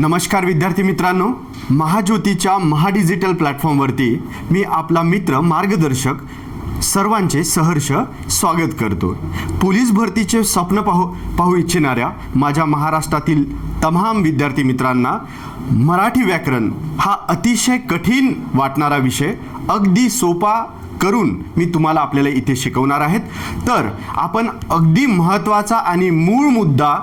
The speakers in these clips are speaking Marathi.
नमस्कार विद्यार्थी मित्रांनो, महाज्योतीच्या महाडिजिटल प्लॅटफॉर्मवरती मी आपला मित्र मार्गदर्शक सर्वांचे सहर्ष स्वागत करतो. पोलीस भरतीचे स्वप्न पाहू इच्छिणाऱ्या माझ्या महाराष्ट्रातील तमाम विद्यार्थी मित्रांना मराठी व्याकरण हा अतिशय कठीण वाटणारा विषय अगदी सोपा करून मी तुम्हाला आपल्याला इथे शिकवणार आहेत. तर आपण अगदी महत्त्वाचा आणि मूळ मुद्दा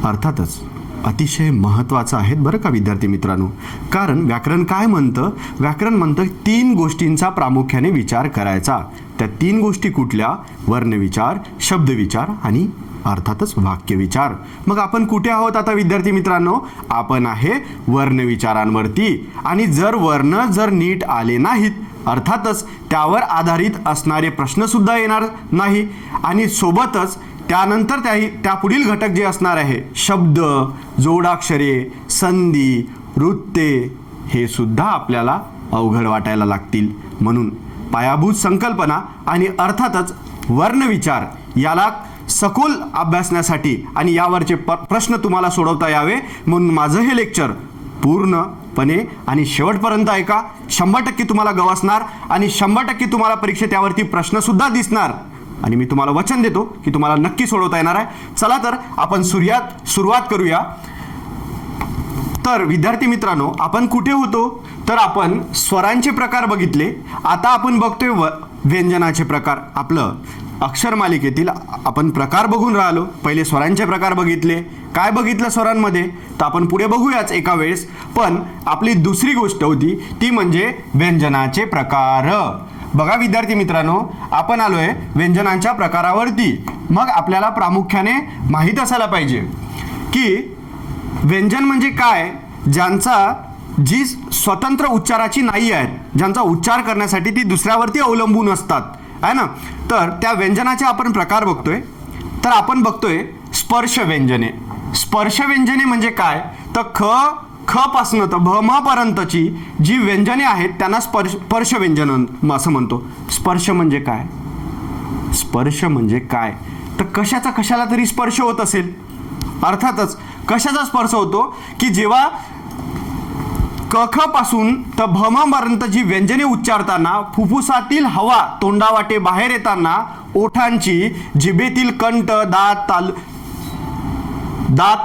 अर्थातच अतिशय महत्त्वाचं आहे बरं का विद्यार्थी मित्रांनो. कारण व्याकरण काय म्हणतं? व्याकरण म्हणतं 3 गोष्टींचा प्रामुख्याने विचार करायचा. त्या 3 गोष्टी कुठल्या? वर्णविचार, शब्दविचार आणि अर्थातच वाक्यविचार. मग आपण कुठे आहोत आता विद्यार्थी मित्रांनो? आपण आहे वर्णविचारांवरती. आणि जर वर्ण नीट आले नाहीत अर्थातच त्यावर आधारित असणारे प्रश्न सुद्धा येणार नाही. आणि सोबतच त्यानंतर त्या पुढील घटक जे असणार आहे शब्द, जोडाक्षरे, संधी, वृत्ते हे सुद्धा आपल्याला अवघड वाटायला लागतील. म्हणून पायाभूत संकल्पना आणि अर्थातच वर्णविचार याला सखोल अभ्यासण्यासाठी आणि यावरचे प्रश्न तुम्हाला सोडवता यावे म्हणून माझं हे लेक्चर पूर्णपणे आणि शेवटपर्यंत ऐका. 100% तुम्हाला गवसणार आणि 100% तुम्हाला परीक्षेत यावरती प्रश्न सुद्धा दिसणार आणि मी तुम्हाला वचन देतो की तुम्हाला नक्की सोडवता येणार आहे. चला तर आपण सुरुवात करूया. तर विद्यार्थी मित्रांनो, आपण कुठे होतो? तर आपण स्वरांचे प्रकार बघितले. आता आपण बघतोय व्यंजनाचे प्रकार. आपलं अक्षरमालिकेतील आपण प्रकार बघून राहिलो. पहिले स्वरांचे प्रकार बघितले. काय बघितलं स्वरांमध्ये? तर आपण पुढे बघूयाच एका वेळेस. पण आपली दुसरी गोष्ट होती ती म्हणजे व्यंजनाचे प्रकार. बघा विद्यार्थी मित्रांनो, आपण आलोय व्यंजनांच्या प्रकारावरती. मग आपल्याला प्रामुख्याने माहीत असायला पाहिजे की व्यंजन म्हणजे काय? जी स्वतंत्र उच्चाराची नाही आहेत, ज्यांचा उच्चार करण्यासाठी ती दुसऱ्यावरती अवलंबून असतात, आहे ना. तर त्या व्यंजनाचे आपण प्रकार बघतोय. तर आपण बघतोय स्पर्श व्यंजने. स्पर्श व्यंजने म्हणजे काय? तर ख पासून तर भ म पर्यंतची जी व्यंजने आहेत त्यांना स्पर्श व्यंजन असं म्हणतो. स्पर्श म्हणजे काय? स्पर्श म्हणजे काय? तर कशाला तरी स्पर्श होत असेल. अर्थातच कशाचा स्पर्श होतो की जेव्हा क पासून तर भ म पर्यंत जी व्यंजने उच्चारताना फुफ्फुसातील हवा तोंडावाटे बाहेर येताना ओठांची, जिभेतील कंठ, दात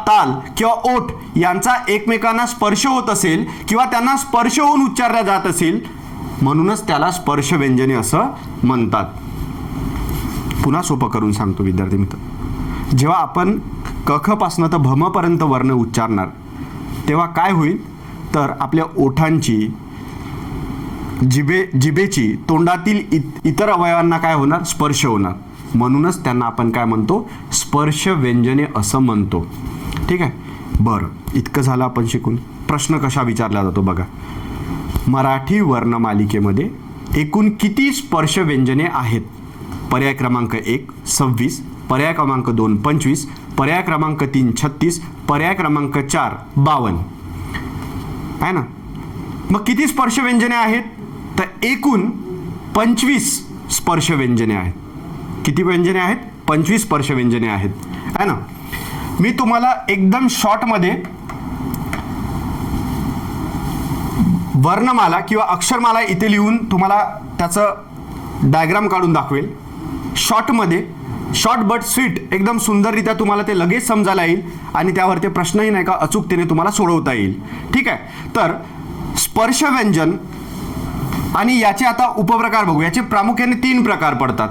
ताल किंवा ओठ यांचा एकमेकांना स्पर्श होत असेल किंवा त्यांना स्पर्श होऊन उच्चारल्या जात असेल म्हणूनच त्याला स्पर्श व्यंजने असं म्हणतात. पुन्हा सोपं करून सांगतो विद्यार्थी मित्र. जेव्हा आपण क पासून तर भ म पर्यंत वर्ण उच्चारणार तेव्हा काय होईल? तर आपल्या ओठांची, जिभेची, तोंडातील इतर अवयवांना काय होणार? स्पर्श होणार. म्हणूनच त्यांना आपण काय म्हणतो? स्पर्श व्यंजने असं म्हणतो. ठीक आहे. बरं, इतकं झालं आपण शिकून. प्रश्न कशा विचारला जातो बघा. मराठी वर्णमालिकेमध्ये एकूण किती स्पर्श व्यंजने आहेत? पर्याय क्रमांक 1 26, पर्याय क्रमांक 2 25, पर्याय क्रमांक 3 36, पर्याय क्रमांक 4 52 आहे ना. मग किती स्पर्श व्यंजने आहेत? तर एकूण 25 स्पर्श व्यंजने आहेत. किती व्यंजने आहेत? 25 स्पर्श व्यंजने आहेत, आहे ना. मी तुम्हाला एकदम शॉर्टमध्ये वर्णमाला किंवा अक्षरमाला इथे लिहून तुम्हाला त्याचं डायग्राम काढून दाखवेल. शॉर्ट बट स्वीट, एकदम सुंदररित्या तुम्हाला ते लगेच समजायला येईल आणि त्यावर ते प्रश्नही नाही का अचूकतेने तुम्हाला सोडवता येईल. ठीक आहे. तर स्पर्श व्यंजन आणि याचे आता उपप्रकार बघू. याचे प्रामुख्याने 3 प्रकार पडतात.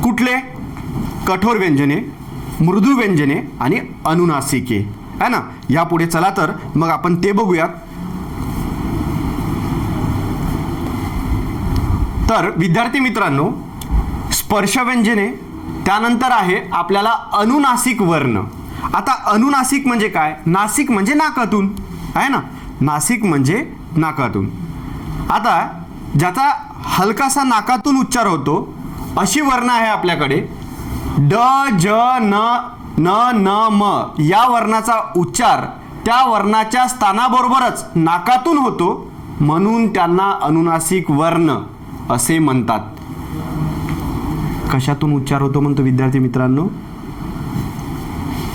कुठले? कठोर व्यंजने, मृदू व्यंजने आणि अनुनासिके, है ना. यापुढे चला तर मग आपण ते बघूयात. तर विद्यार्थी मित्रांनो, स्पर्श व्यंजने, त्यानंतर आहे आपल्याला अनुनासिक वर्ण. आता अनुनासिक म्हणजे काय? नासिक म्हणजे नाकातून, आहे ना. नासिक म्हणजे नाकातून. आता ज्याचा हलकासा नाकातून उच्चार होतो अशी वर्ण आहे आपल्याकडे. ड, ज, न, म या वर्णाचा उच्चार त्या वर्णाच्या स्थानाबरोबरच नाकातून होतो म्हणून त्यांना अनुनासिक वर्ण असे म्हणतात. कशातून उच्चार होतो म्हणतो विद्यार्थी मित्रांनो?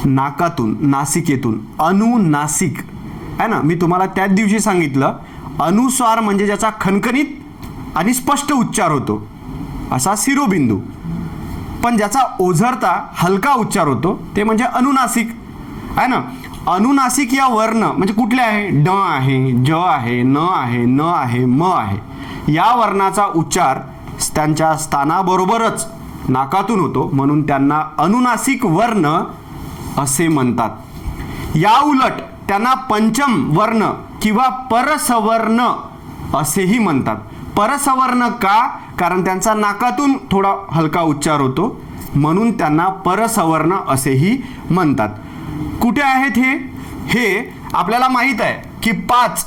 नाकातून, नासिकेतून, अनुनासिक आहे ना. मी तुम्हाला त्याच दिवशी सांगितलं, अनुस्वार म्हणजे ज्याचा खणखणीत आणि स्पष्ट उच्चार होतो असा शिरोबिंदू, पण ज्याचा ओझरता हलका उच्चार होतो ते म्हणजे अनुनासिक आहे ना. अनुनासिक या वर्ण म्हणजे कुठले आहे? ड आहे, ज आहे, न आहे, न आहे, म आहे. या वर्णाचा उच्चार त्यांच्या स्थानाबरोबरच नाकातून होतो, म्हणून त्यांना अनुनासिक वर्ण असे म्हणतात. या उलट त्यांना पंचम वर्ण किंवा परसवर्ण असेही म्हणतात. परसवर्ण का? कारण त्यांचा नाकातून थोडा हलका उच्चार होतो, म्हणून त्यांना परसवर्ण असेही म्हणतात. कुठे आहेत हे? हे आपल्याला माहित आहे की 5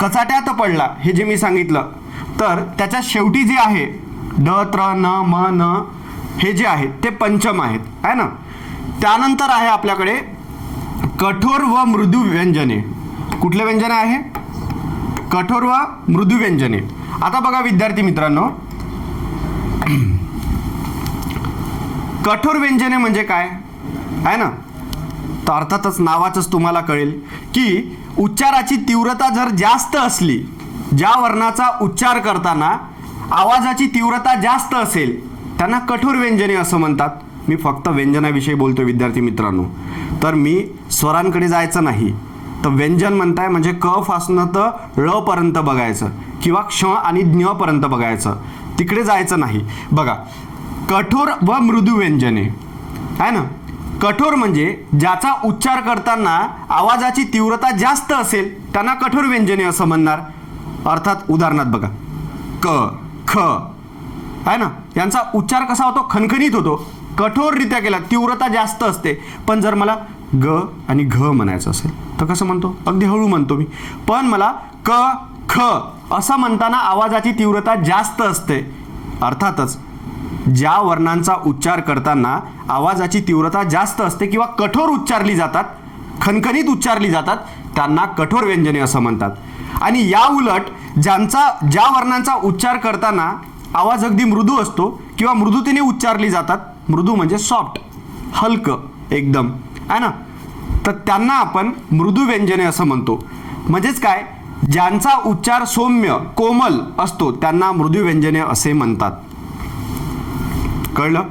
कचाट्यात पडला, हे जे मी सांगितलं, तर त्याच्या शेवटी जे आहे ड, त्र, न, म, न हे जे आहेत ते पंचम आहेत आहे ना. त्यानंतर आहे आपल्याकडे कठोर व मृदू व्यंजने. कुठले व्यंजने आहे? कठोर व मृदू व्यंजने. आता बघा विद्यार्थी मित्रांनो, कठोर व्यंजने म्हणजे काय आहे ना. तर अर्थातच नावाचंच तुम्हाला कळेल की उच्चाराची तीव्रता जर जास्त असली, ज्या वर्णाचा उच्चार करताना आवाजाची तीव्रता जास्त असेल त्यांना कठोर व्यंजने असं म्हणतात. मी फक्त व्यंजनाविषयी बोलतो विद्यार्थी मित्रांनो, तर मी स्वरांकडे जायचं नाही. तर व्यंजन म्हणताय म्हणजे क पासून तर ळ पर्यंत बघायचं किंवा क्ष आणि ज्ञ पर्यंत बघायचं, तिकडे जायचं नाही. बघा, कठोर व मृदू व्यंजने आहे ना. कठोर म्हणजे ज्याचा उच्चार करताना आवाजाची तीव्रता जास्त असेल त्यांना कठोर व्यंजने असं म्हणणार. अर्थात उदाहरणार्थ बघा, क, ख आहे ना, यांचा उच्चार कसा होतो? खणखणीत होतो. कठोररित्या केला, तीव्रता जास्त असते. पण जर मला ग आणि घ म्हणायचं असेल तर कसं म्हणतो? अगदी हळू म्हणतो मी. पण मला क, ख असं म्हणताना आवाजाची तीव्रता जास्त असते. अर्थातच ज्या वर्णांचा उच्चार करताना आवाजाची तीव्रता जास्त असते किंवा कठोर उच्चारली जातात, खणखणीत उच्चारली जातात, त्यांना कठोर व्यंजने असं म्हणतात. आणि या उलट ज्या वर्णांचा उच्चार करताना आवाज अगदी मृदू असतो किंवा मृदुतेने उच्चारली जातात, मृदू म्हणजे सॉफ्ट, हलकं एकदम आहे ना, तर त्यांना आपण मृदू व्यंजने असं म्हणतो. म्हणजेच काय? ज्यांचा उच्चार सौम्य, कोमल असतो त्यांना मृदू व्यंजने असे म्हणतात. कळलं?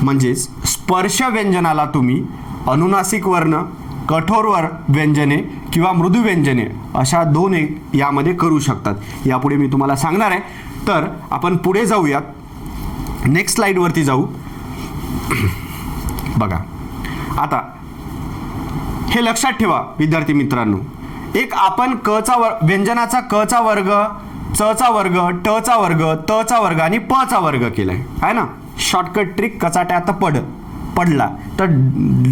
म्हणजेच स्पर्श व्यंजनाला तुम्ही अनुनासिक वर्ण, कठोर व्यंजने किंवा मृदू व्यंजने अशा दोन यामध्ये करू शकतात. यापुढे मी तुम्हाला सांगणार आहे. तर आपण पुढे जाऊयात, नेक्स्ट स्लाइडवरती जाऊ. बघा, आता हे लक्षात ठेवा विद्यार्थी मित्रांनो, एक आपण व्यंजनाचा क चा वर्ग, च चा वर्ग, ट चा वर्ग, त चा वर्ग आणि प चा वर्ग केलाय आहे ना. शॉर्टकट ट्रिक, कचाट्यात पडला तर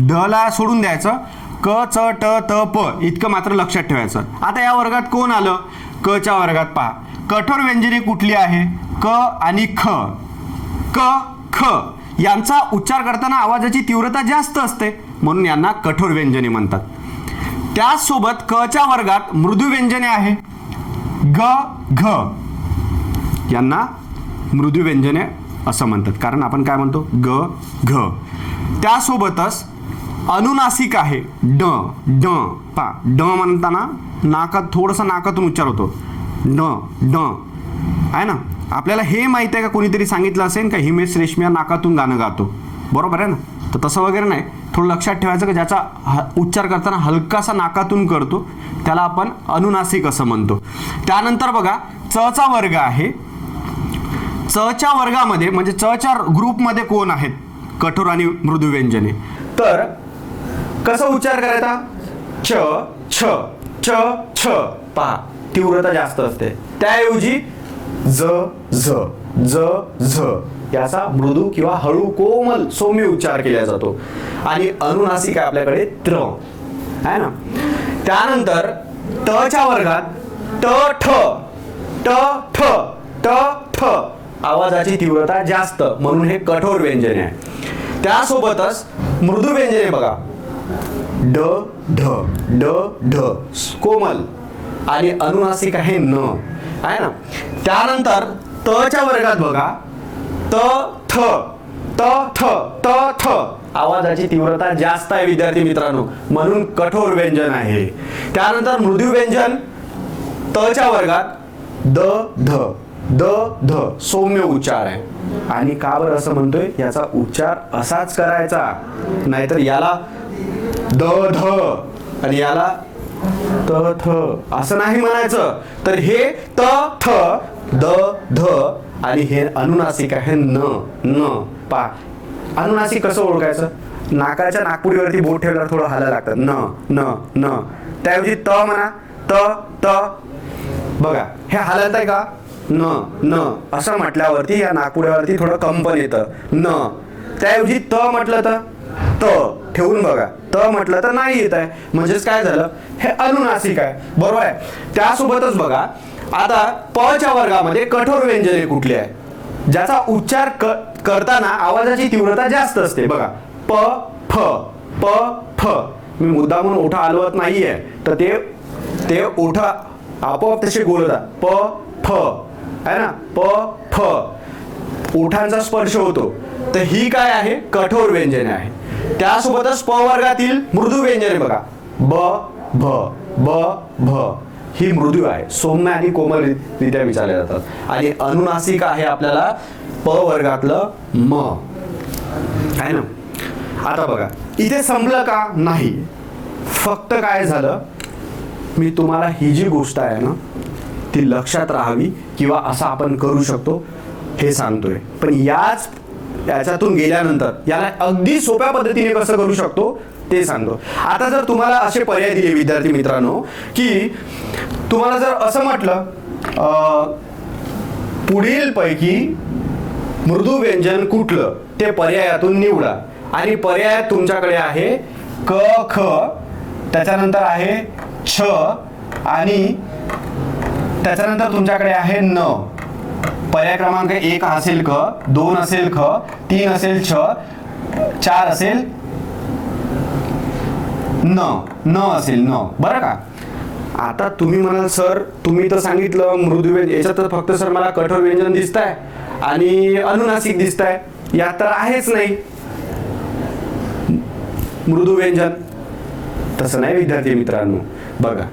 ड ला सोडून द्यायचं, क, च, ट, त, प इतकं मात्र लक्षात ठेवायचं. आता या वर्गात कोण आलं? क च्या वर्गात पहा, कठोर व्यंजने कुठली आहे? क आणि ख. क, ख यांचा उच्चार करताना आवाजाची तीव्रता जास्त असते, म्हणून यांना कठोर व्यंजने म्हणतात. त्याचसोबत क च्या वर्गात मृदू व्यंजने आहे, ग, घ यांना मृदू व्यंजने असं म्हणतात, कारण आपण काय म्हणतो? ग, घ. त्यासोबतच अनुनासिक आहे, ड, ड. पा ड म्हणताना नाकात थोडंसं नाकातून उच्चार होतो, ड, ड आहे ना. आपल्याला हे माहिती आहे का? कोणीतरी सांगितलं असेल का हिमेश रेशमिया नाकातून गाणं गातो, बरोबर आहे ना. तर तसं वगैरे नाही, थोडं लक्षात ठेवायचं की ज्याचा उच्चार करताना हलकासा नाकातून करतो त्याला आपण अनुनासिक असं म्हणतो. त्यानंतर बघा, च चा वर्ग आहे. च च्या वर्गामध्ये म्हणजे च च्या ग्रुपमध्ये कोण आहेत कठोर आणि मृदू व्यंजने? तर कसं उच्चार करायचा? छ, छ, छ, छ. पहा, तीव्रता जास्त असते. त्याऐवजी ज, झ, ज, झ याचा मृदू किंवा हळू, कोमल, सौम्य उच्चार केला जातो. आणि अनुनासिक आहे आपल्याकडे त्र आहे ना. त्यानंतर त च्या वर्गात ट, ठ, ट, ठ, ट, ठ आवाजाची तीव्रता जास्त, म्हणून हे कठोर व्यंजने आहे. त्यासोबतच मृदू व्यंजने बघा, ड, ढ, ड, ढ कोमल आणि अनुनासिक आहे न आहे ना. त्यानंतर त च्या वर्गात बघा, त, थ, त, थ, त, थ आवाजाची तीव्रता जास्त आहे विद्यार्थी मित्रांनो, म्हणून कठोर व्यंजन आहे. त्यानंतर मृदू व्यंजन तच्या वर्गात द ध द ध सौम्य उच्चार आहे. आणि का बरं असं म्हणतोय, याचा उच्चार असाच करायचा, नाहीतर याला द ध आणि याला त थ असं नाही म्हणायचं. तर हे त थ द ध आणि हे अनुनासिक आहे न न. पा अनुनासिक कसं ओळखायचं, नाकाच्या नाकपुडीवरती बोट ठेवल्यावर थोडं हालायला लागतं, न न न. त्याऐवजी त म्हणा, त त. बघा हे हालत आहे का, न न असं म्हटल्यावरती या नाकपुड्यावरती थोडं कंपन येतं, न. त्याऐवजी त म्हटलं तर त ठेवून बघा, त म्हटलं तर नाही येत आहे, म्हणजेच काय झालं, हे अनुनासिक आहे. बरोबर आहे. त्यासोबतच बघा आता प च्या वर्गामध्ये कठोर व्यंजने कुठली आहे, ज्याचा उच्चार करताना आवाजाची तीव्रता जास्त असते. बघा प फ प फ. मी मुद्दा म्हणून ओठा हलवत नाहीये, तर ते ओठा आपोआप तसे गोलतात. प फ आहे ना, प फ ओठांचा स्पर्श होतो. तर ही काय आहे, कठोर व्यंजने आहे. त्यासोबतच प वर्गातील मृदू व्यंजने बघा, ब भ ब भ ही मृदू आहे, सौम्य आणि कोमलरित्या विचारले जातात. आणि अनुनासिक आहे आपल्याला प वर्गातलं म आहे ना. आता बघा इथे संपलं का, नाही, फक्त काय झालं, मी तुम्हाला ही जी गोष्ट आहे ना ती लक्षात राहावी किंवा असं आपण करू शकतो हे सांगतोय. पण याच्यातून गेल्यानंतर याला अगदी सोप्या पद्धतीने कसं करू शकतो ते सांगतो. आता जर तुम्हाला असे पर्याय दिले विद्यार्थी मित्रांनो, की तुम्हाला जर असं म्हटलं पुढील पैकी मृदू व्यंजन कुठलं, ते पर्यायातून निवडा. आणि पर्याय तुमच्याकडे आहे क ख, त्याच्यानंतर आहे छ आणि त्याच्यानंतर तुमच्याकडे आहे न. पर्याय क्रमांक 1 असेल क, 2 असेल ख, 3 असेल छ, 4 असेल न असेल न. बरं का. आता तुम्ही म्हणाल सर तुम्ही तर सांगितलं मृदू व्यंजन, याच्यात तर फक्त सर मला कठोर व्यंजन दिसत आहे आणि अनुनासिक दिसत आहे, यात तर आहेच नाही मृदू व्यंजन. तसं नाही विद्यार्थी मित्रांनो. बघा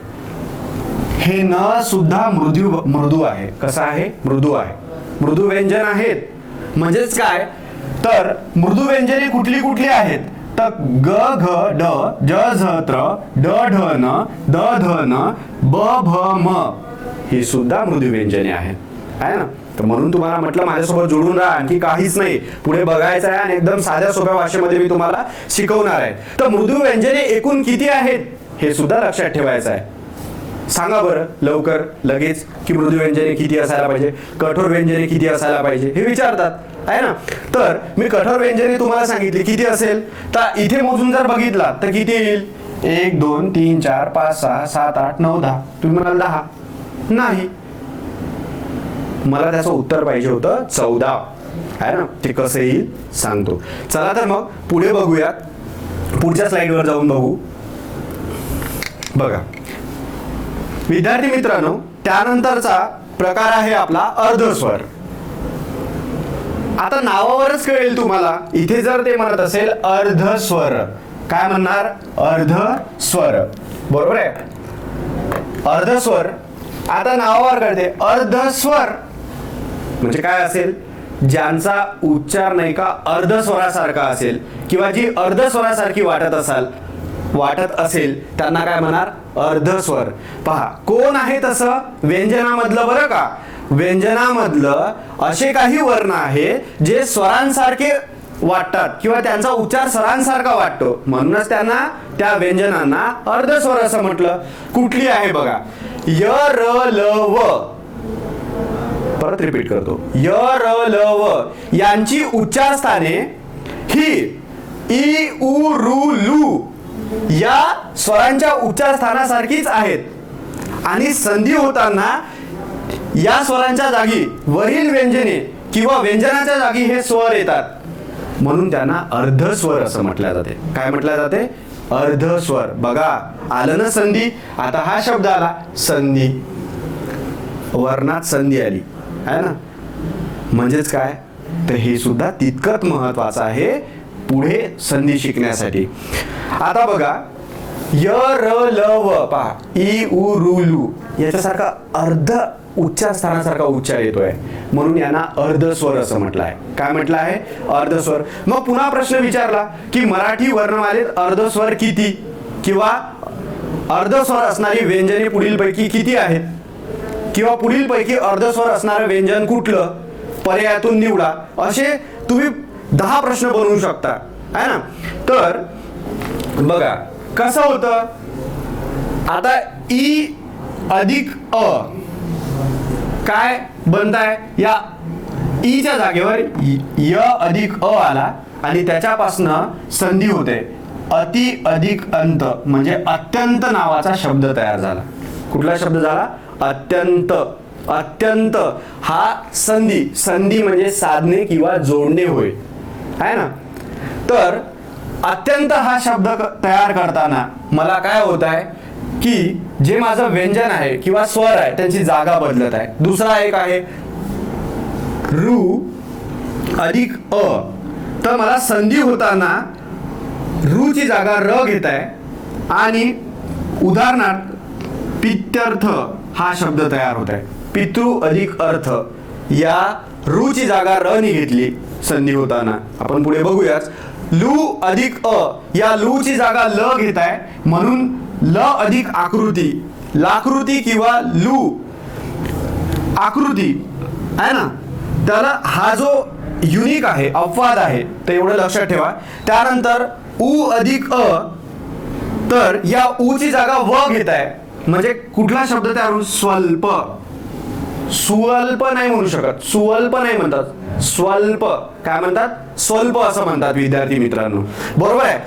हे न सुद्धा मृदू आहे. कसं आहे, मृदू आहे, मृदू व्यंजन आहेत. म्हणजेच काय, तर मृदू व्यंजने कुठली कुठली आहेत, तर ग घ ड ज झ त्र ड ढ न द ध न ब भ म ही सुद्धा मृदू व्यंजने आहेत, आहे ना. तर म्हणून तुम्हाला म्हटलं माझ्यासोबत जोडून राहा, आणखी काहीच नाही, पुढे बघायचं आहे आणि एकदम साध्या सोप्या भाषेमध्ये मी तुम्हाला शिकवणार आहे. तर मृदू व्यंजने एकूण किती आहेत हे सुद्धा लक्षात ठेवायचं आहे. सांगा बरं लवकर लगेच की मृदू व्यंजने किती असायला पाहिजे, कठोर व्यंजने किती असायला पाहिजे हे विचारतात, आहे ना. तर मी कठोर व्यंजने तुम्हाला सांगितली किती असेल, तर इथे मोजून जर बघितला तर किती येईल, 1 2 3 4 5 6 7 8 9 10. तुम्ही म्हणाल 10 नाही, मला त्याचं उत्तर पाहिजे होतं 14, आहे ना. ते कसं येईल सांगतो. चला तर मग पुढे बघूयात, पुढच्या स्लाइडवर जाऊन बघू. बघा विद्यार्थी मित्रांनो, त्यानंतरचा प्रकार आहे आपला अर्धस्वर. आता नावावरच कळेल तुम्हाला, इथे जर ते म्हणत असेल अर्धस्वर, काय म्हणणार, अर्धस्वर. बरोबर आहे, अर्धस्वर. आता नावावर कळते अर्धस्वर म्हणजे काय असेल, ज्यांचा उच्चार नाही का अर्धस्वरासारखा असेल किंवा जी अर्धस्वरासारखी वाटत असेल त्यांना काय म्हणणार, अर्धस्वर. पहा कोण आहे तसं व्यंजनामधलं, बरं का. व्यंजनामधलं असे काही वर्ण आहेत जे स्वरांसारखे वाटतात किंवा त्यांचा उच्चार स्वरांसारखा वाटतो, म्हणूनच त्यांना त्या व्यंजनांना अर्धस्वर असं म्हटलं. कुठली आहे बघा, य र ल व. परत रिपीट करतो, य र ल व यांची उच्चार स्थाने ही इ उ रु लु या स्वरांच्या उच्चार स्थानासारखीच आहेत आणि संधी होताना या स्वरांच्या जागी वरील व्यंजने किंवा व्यंजनाच्या जागी हे स्वर येतात, म्हणून त्यांना अर्धस्वर असं म्हटलं जाते. काय म्हटलं जाते, अर्धस्वर. बघा आलं ना संधी. आता हा शब्द आला संधी, वर्णात संधी आली, आहे ना. म्हणजेच काय, तर हे सुद्धा तितकंच महत्वाचं आहे पुढे संधी शिकण्यासाठी. आता बघा य र ल व पहा इ उ रु लू याच्यासारखा अर्ध उच्चार स्थानासारखा उच्चार येतोय म्हणून यांना अर्धस्वर असं म्हटलं आहे. काय म्हटलं आहे? अर्धस्वर. मग पुन्हा प्रश्न विचारला की मराठी वर्णमालेत अर्धस्वर किती किंवा अर्धस्वर असणारी व्यंजने पुढीलपैकी किती आहेत किंवा पुढीलपैकी अर्धस्वर असणारं व्यंजन कुठलं, पर्यायातून निवडा. असे तुम्ही 10 प्रश्न बनवू शकता आहे ना. तर बघा कसं होतं, आता ई अधिक अ काय बनताय, या ईच्या जागेवर य अधिक अ आला आणि त्याच्यापासनं संधी होते अति अधिक अंत म्हणजे अत्यंत नावाचा शब्द तयार झाला. कुठला शब्द झाला? अत्यंत. अत्यंत हा संधी, संधी म्हणजे साधणे किंवा जोडणे होय आहे ना. तर अत्यंत हा शब्द तयार करताना मला काय होत आहे की जे माझं व्यंजन आहे किंवा स्वर आहे त्यांची जागा बदलत आहे. दुसरा एक आहे रु अधिक अ, तर मला संधी होताना रू ची जागा र घेत आहे आणि उदाहरणार्थ पित्यर्थ हा शब्द तयार होत आहे. पितृ अधिक अर्थ या रू ची जागा र नी घेतली संधी होताना. आपण पुढे बघूयाच. लू अधिक अ या लू ची जागा ल घेत आहे म्हणून ल अधिक आकृती, लाकृती किंवा लू आकृती आहे ना. त्याला हा जो युनिक आहे, अपवाद आहे, तर एवढं लक्षात ठेवा. त्यानंतर उ अधिक अ, तर या उ ची जागा व घेत आहे म्हणजे कुठला शब्द तयार होईल? स्वल्प. स्वल्प नाही म्हणू शकत, स्वल्प नाही म्हणतात, स्वल्प. काय म्हणतात? स्वल्प असं म्हणतात विद्यार्थी मित्रांनो. बरोबर आहे.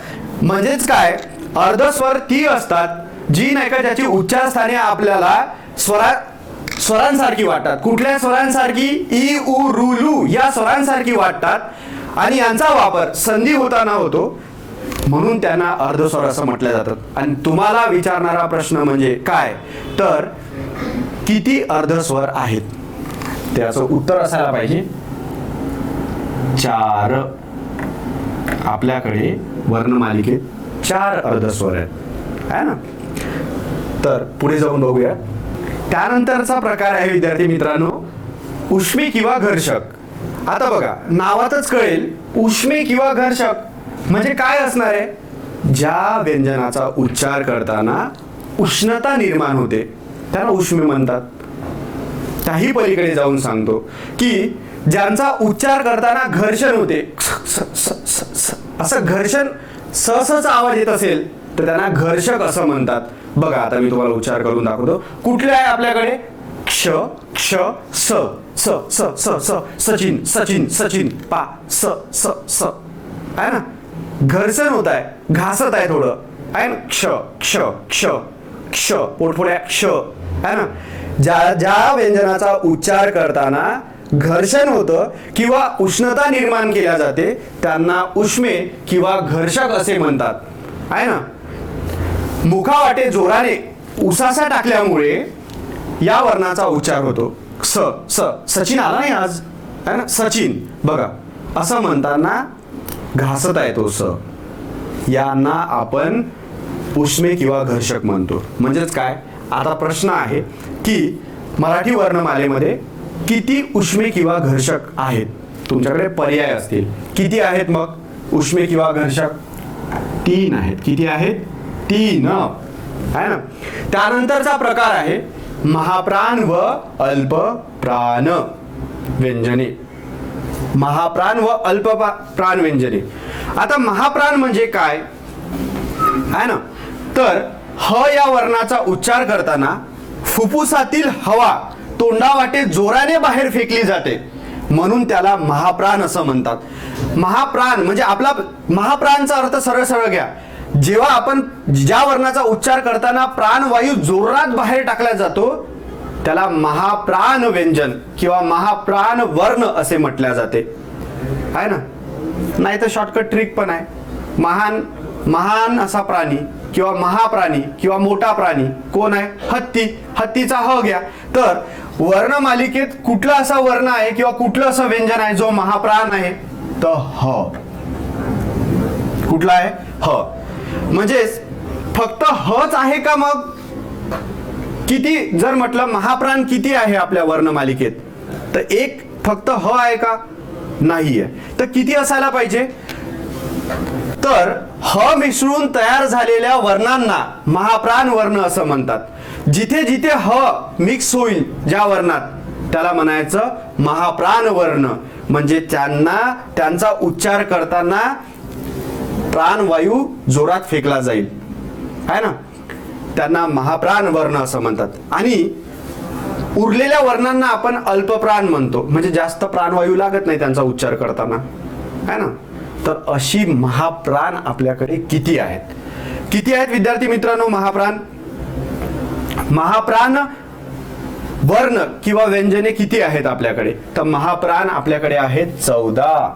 म्हणजेच काय, अर्धस्वर ती असतात जी नाही का ज्याची उच्चार स्थाने आपल्याला स्वरांसारखी वाटतात. कुठल्या स्वरांसारखी? इ उ रु लू या स्वरांसारखी वाटतात आणि यांचा वापर संधी होताना होतो म्हणून त्यांना अर्धस्वर असं म्हटलं जातं. आणि तुम्हाला विचारणारा प्रश्न म्हणजे काय, तर किती अर्धस्वर आहेत? त्याचं उत्तर असायला पाहिजे 4. आपल्याकडे वर्णमालिकेत 4 अर्धस्वर आहेत है ना. तर पुढे जाऊन बघूया. त्यानंतरचा प्रकार आहे विद्यार्थी मित्रांनो उष्मी किंवा घर्षक. आता बघा नावातच कळेल उष्मी किंवा घर्षक म्हणजे काय असणार आहे? ज्या व्यंजनाचा उच्चार करताना उष्णता निर्माण होते त्याला उष्मी म्हणतात. त्याही पलीकडे जाऊन सांगतो की ज्यांचा उच्चार करताना घर्षण होते, असं घर्षण सहसा आवाज येत असेल तर त्यांना घर्षक असं म्हणतात. बघा आता मी तुम्हाला उच्चार करून दाखवतो. कुठले आहे आपल्याकडे? क्ष क्ष स स स स स सचिन सचिन सचिन पा स स स आहे ना. घर्षण होत आहे, घासत आहे थोडं आहे ना. क्ष क्ष क्ष क्ष पोटफोड्या क्ष आहे ना. ज्या व्यंजनाचा उच्चार करताना घर्षण होतं किंवा उष्णता निर्माण केल्या जाते त्यांना उष्मे किंवा घर्षक असे म्हणतात आहे ना. मुखावाटे जोराने उसासा टाकल्यामुळे या वर्णाचा उच्चार होतो. स स सचिन आला नाही आज आहे ना. सचिन बघा असं म्हणताना घासत आहे तो स, यांना आपण उष्मे किंवा घर्षक म्हणतो. म्हणजेच काय, आता प्रश्न आहे की मराठी वर्णमालेमध्ये किती उष्मे किंवा घर्षक आहेत? तुमच्याकडे पर्याय असतील. किती आहेत मग उष्मे किंवा घर्षक? 3 आहेत. किती आहेत? 3 आहे ना. त्यानंतरचा प्रकार आहे महाप्राण व अल्प प्राण व्यंजने. महाप्राण व अल्प प्राण व्यंजने. आता महाप्राण म्हणजे काय आहे ना, तर ह या वर्णाचा उच्चार करताना फुफ्फुसातील हवा तोंडावाटे जोराने बाहेर फेकली जाते म्हणून त्याला महाप्राण असं म्हणतात. महाप्राण म्हणजे आपला महाप्राणचा अर्थ सरळ सरळ घ्या. जेव्हा आपण ज्या वर्णाचा उच्चार करताना प्राणवायू जोरात बाहेर टाकला जातो त्याला महाप्राण व्यंजन किंवा महाप्राण वर्ण असे म्हटले जाते आहे ना. नाही तर शॉर्टकट ट्रिक पण आहे. महान महान असा प्राणी किंवा महाप्राणी किंवा मोठा प्राणी कोण आहे? हत्ती. हत्तीचा ह घ्या. तर वर्णमालिकेत कुठला असा वर्ण आहे किंवा कुठलं असं व्यंजन आहे जो महाप्राण आहे? तर ह. कुठला आहे? ह. म्हणजेच फक्त हच आहे का? मग किती जर म्हटलं महाप्राण किती आहे आपल्या वर्णमालिकेत, तर एक फक्त ह आहे का? नाहीये. तर किती असायला पाहिजे? तर ह मिसळून तयार झालेल्या वर्णांना महाप्राण वर्ण असं म्हणतात. जिथे जिथे ह मिक्स होईल ज्या वर्णात, त्याला म्हणायचं महाप्राण वर्ण. म्हणजे त्यांचा उच्चार करताना प्राणवायू जोरात फेकला जाईल, आहे ना, त्यांना महाप्राण वर्ण असं म्हणतात. आणि उरलेल्या वर्णांना आपण अल्पप्राण म्हणतो, म्हणजे जास्त प्राणवायू लागत नाही त्यांचा उच्चार करताना, है ना. तर अशी महाप्राण आपल्याकडे किती आहेत? किती आहेत विद्यार्थी मित्रांनो महाप्राण? महाप्राण वर्ण किंवा व्यंजने किती आहेत आपल्याकडे? तर महाप्राण आपल्याकडे आहेत 14.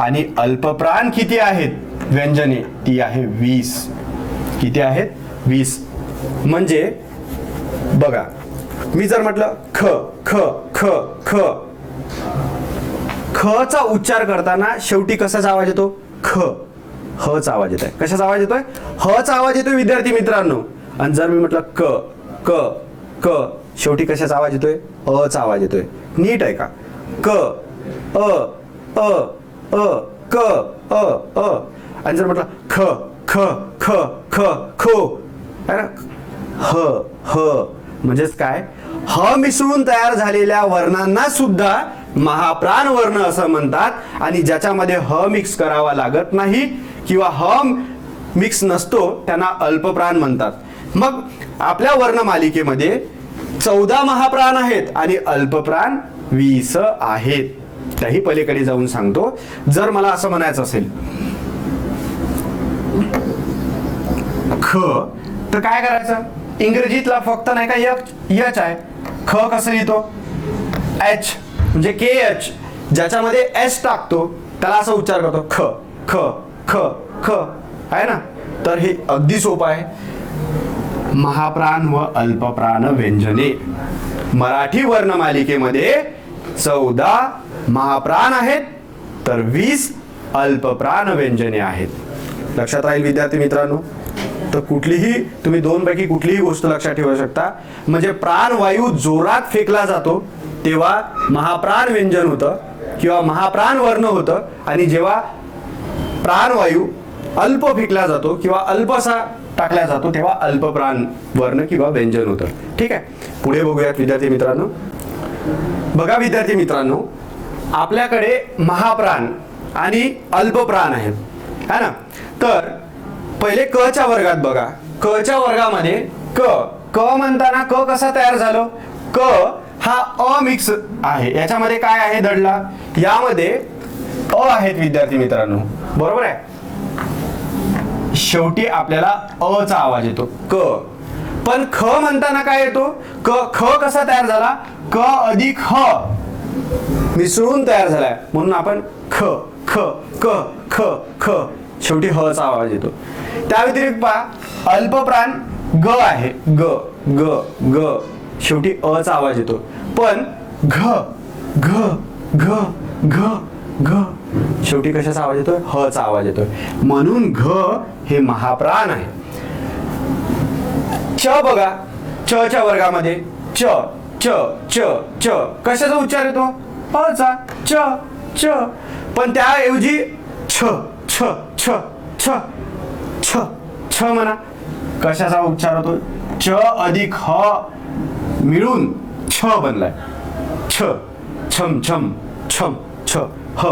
आणि अल्पप्राण किती आहेत व्यंजने? ती आहे 20. किती आहेत? 20. म्हणजे बघा, मी जर म्हटलं ख ख ख ख, ख चा उच्चार करताना शेवटी कशाचा आवाज येतो? ख. ह चा आवाज येतोय. कशाचा आवाज येतोय? ह चा आवाज येतोय विद्यार्थी मित्रांनो. आणि जर मी म्हटलं क क क, शेवटी कशाचा आवाज येतोय? अ चा आवाज येतोय. नीट आहे का? क अ अ अ क अ अ. आणि जर म्हटलं ख ख ख ख खो, है ना, ह ह. म्हणजेच काय? ह मिसळून तयार झालेल्या वर्णांना सुद्धा महाप्राण वर्ण असं म्हणतात. आणि ज्याच्यामध्ये ह मिक्स करावा लागत नाही किंवा ह मिक्स नसतो त्यांना अल्पप्राण म्हणतात. मग आपल्या वर्णमालिकेमध्ये 14 महाप्राण आहेत आणि अल्पप्राण 20 आहेत. त्याही पलीकडे जाऊन सांगतो. जर मला असं म्हणायचं असेल ख, तर काय करायचं? इंग्रजीतला फक्त नाही का यच आहे. ख कसं लिहितो? एच, म्हणजे के एच. ज्याच्यामध्ये एस टाकतो त्याला असं उच्चार करतो ख ख ख ख, आहे ना. तर हे अगदी सोपं आहे. महाप्राण व अल्पप्राण व्यंजने मराठी वर्णमालिकेमध्ये 14 महाप्राण आहेत, तर 20 अल्पप्राण व्यंजने आहेत. लक्षात राहील विद्यार्थी मित्रांनो. तर कुठलीही तुम्ही दोन पैकी कुठलीही गोष्ट लक्षात ठेवू शकता. म्हणजे प्राणवायू जोरात फेकला जातो तेव्हा महाप्राण व्यंजन होतं किंवा महाप्राण वर्ण होतं. आणि जेव्हा प्राणवायू अल्प फेकला जातो किंवा अल्पसा टाकला जातो तेव्हा अल्पप्राण वर्ण किंवा व्यंजन होतं. ठीक आहे. पुढे बघूयात विद्यार्थी मित्रांनो. बघा विद्यार्थी मित्रांनो, आपल्याकडे महाप्राण आणि अल्पप्राण आहेत, है ना. तर पहिले क च्या वर्गात बघा. क च्या वर्गामध्ये क क म्हणताना क कसा तयार झालो? क हा अ मिक्स आहे. याच्यामध्ये काय आहे दडला? यामध्ये अ आहेत विद्यार्थी मित्रांनो, बरोबर आहे. शेवटी आपल्याला अ चा आवाज येतो क. पण ख म्हणताना काय येतो? क. ख कसा तयार झाला? क अधिक ह मिसळून तयार झालाय म्हणून आपण ख ख क ख ख, शेवटी ह चा आवाज येतो. त्या व्यतिरिक्त पहा अल्पप्राण ग आहे. ग ग ग, शेवटी अ चा आवाज येतो. पण घ घ घ घ घ, शेवटी कशाचा आवाज येतोय? ह चा आवाज येतोय. म्हणून घ हे महाप्राण आहे. च बघा. च च्या वर्गामध्ये च च च च, कशाचा उच्चार येतो? अ चा. च च. पण त्याऐवजी छ छ छ छ छ छ म्हणा. कशाचा उच्चार होतो? च अधिक ह मिळून छ बनलाय. छ छम छम छम छ ह.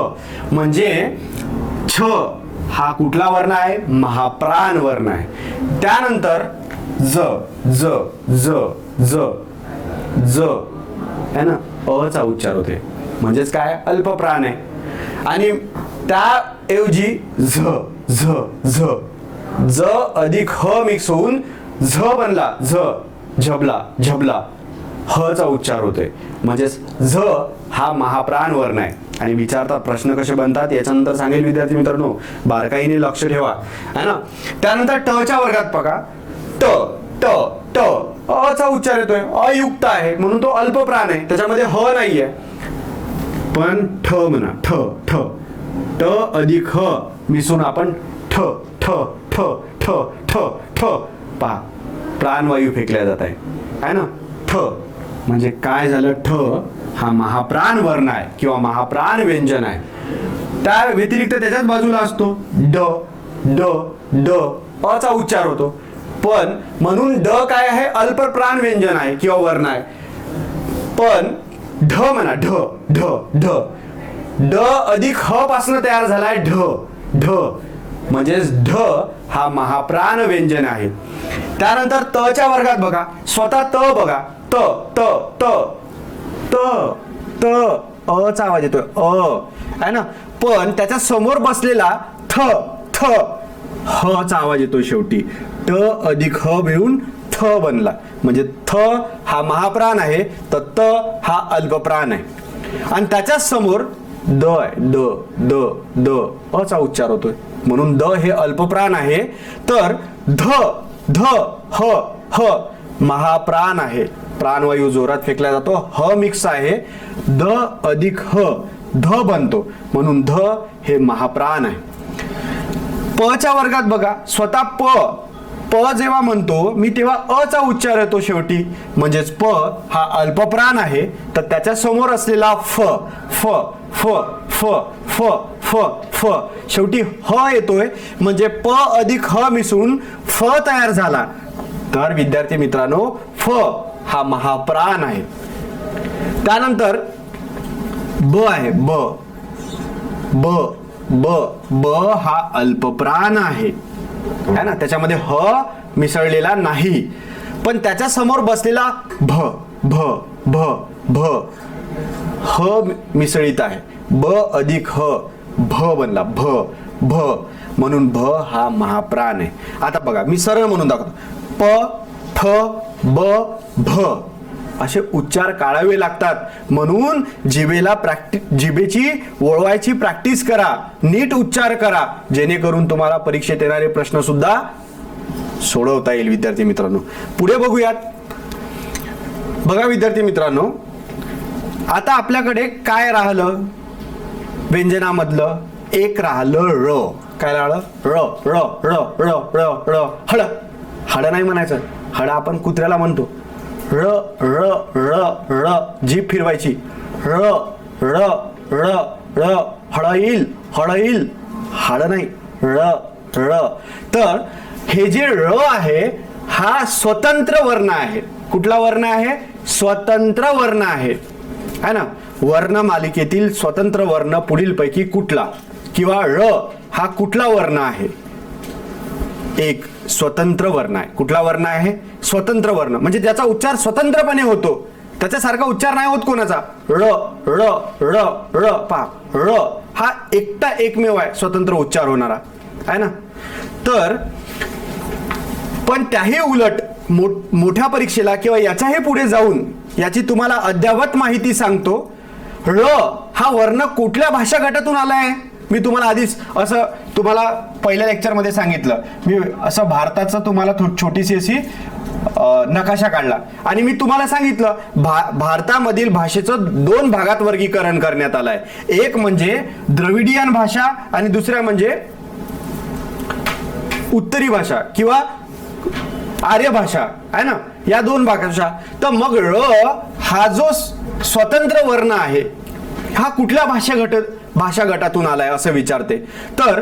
म्हणजे छ हा कुठला वर्ण आहे? महाप्राण वर्ण आहे. त्यानंतर ज ज ज ज ज, है ना, अ चा उच्चार होते. म्हणजेच काय? अल्पप्राण आहे. आणि त्याऐवजी झ झ झ ज अधिक ह मिक्स होऊन झ बनला. झ झबला झबला, ह चा उच्चार होतोय. म्हणजेच झ हा महाप्राण वर्ण आहे. आणि विचारतात प्रश्न कसे बनतात याच्यानंतर सांगेल विद्यार्थी मित्रांनो, बारकाईने लक्ष ठेवा, है ना. त्यानंतर ट च्या वर्गात बघा. ट ट ट, अ चा उच्चार येतोय. अयुक्त आहे म्हणून तो अल्पप्राण आहे, त्याच्यामध्ये ह नाहीये. पण ठ म्हणा. ठ ठ ट अधिक ह मिसळून आपण ठ ठ ठ ठ ठ ठ पहा प्राणवायू फेकल्या जात आहे ना. ठ म्हणजे काय झालं, ठ हा महाप्राण वर्ण आहे किंवा महाप्राण व्यंजन आहे. त्या व्यतिरिक्त त्याच्याच बाजूला असतो ड ड ड अचा उच्चार होतो. पण म्हणून ड काय आहे, अल्पप्राण व्यंजन आहे किंवा वर्ण आहे. पण ढ म्हणा, ढ ढ ढ ड अधिक ह पासून तयार झालाय ढ ढ म्हणजेच ढ हा महाप्राण व्यंजन आहे. त्यानंतर तच्या वर्गात बघा, स्वतः त बघा, त त त त त अचा आवाज येतोय आहे ना. पण त्याच्या समोर बसलेला थ थ ह चा आवाज येतोय शेवटी. ट अधिक ह मिळून थ बनला. म्हणजे थ हा महाप्राण आहे तर त हा अल्पप्राण आहे. आणि त्याच्याच समोर द आहे, द द द अचा उच्चार होतोय म्हणून द हे अल्पप्राण आहे. तर ध ध ह ह महाप्राण आहे. प्राणवायू जोरात फेकला जातो, ह मिक्स आहे, द अधिक ह ध बनतो म्हणून ध हे महाप्राण आहे. प च्या वर्गात बघा, स्वतः प जेव्हा म्हणतो मी तेव्हा अ चा उच्चार येतो शेवटी. म्हणजेच प हा अल्पप्राण आहे तर त्याच्या समोर असलेला फ फ फ फ फ फ फ शेवटी ह येतोय. म्हणजे प अधिक ह मिसळून फ तयार झाला. तर विद्यार्थी मित्रांनो, फ हा महाप्राण आहे. त्यानंतर ब आहे, ब ब ब ब हा अल्पप्राण आहे ना. त्याच्यामध्ये ह मिसळलेला नाही. पण त्याच्या समोर बसलेला भ भ भ भ ह मिसळीत आहे. ब अधिक ह भ बनला, भ भ म्हणून भ हा महाप्राण आहे. आता बघा मी सरळ म्हणून दाखवतो, प फ ब भ असे उच्चार काढावे लागतात. म्हणून जिभेची वळवायची प्रॅक्टिस करा, नीट उच्चार करा, जेणेकरून तुम्हाला परीक्षेत येणारे प्रश्न सुद्धा सोडवता येईल. विद्यार्थी मित्रांनो, पुढे बघूयात. बघा विद्यार्थी मित्रांनो, आता आपल्याकडे काय राहिलं, व्यंजनामधलं एक राहिलं र. काय राहिलं, र र र र र र हळ. हळ नाही म्हणायचं, हळ आपण कुत्र्याला म्हणतो. र र र र जीभ फिरवायची, र र र र हळईल हळईल, हळ नाही, र र. तर हे जे र आहे हा स्वतंत्र वर्ण आहे. कुठला वर्ण आहे, स्वतंत्र वर्ण आहे ना. वर्ण मालिकेतील स्वतंत्र वर्ण पुढीलपैकी कुठला, किंवा र हा कुठला वर्ण आहे, एक स्वतंत्र वर्ण आहे. कुठला वर्ण आहे, स्वतंत्र वर्ण, म्हणजे त्याचा उच्चार स्वतंत्रपणे होतो. त्याच्यासारखा उच्चार नाही होत कोणाचा. र र र र पहा, र हा एकटा एकमेव आहे स्वतंत्र उच्चार होणारा आहे ना. तर पण त्याही उलट मोठ्या परीक्षेला किंवा याच्याही पुढे जाऊन याची तुम्हाला अद्ययावत माहिती सांगतो. र हा वर्ण कुठल्या भाषा गटातून आलाय, मी तुम्हाला आधीच असं तुम्हाला पहिल्या लेक्चरमध्ये सांगितलं. मी असं भारताचं तुम्हाला छोटीशी अशी नकाशा काढला आणि मी तुम्हाला सांगितलं भारतामधील भाषेचं दोन भागात वर्गीकरण करण्यात आलंय. एक म्हणजे द्रविडियन भाषा आणि दुसऱ्या म्हणजे उत्तरी भाषा किंवा आर्य भाषा आहे ना, या दोन भाषा. तर मग र हा जो स्वतंत्र वर्ण आहे हा कुठल्या भाषा गटातून आलाय असं विचारते. तर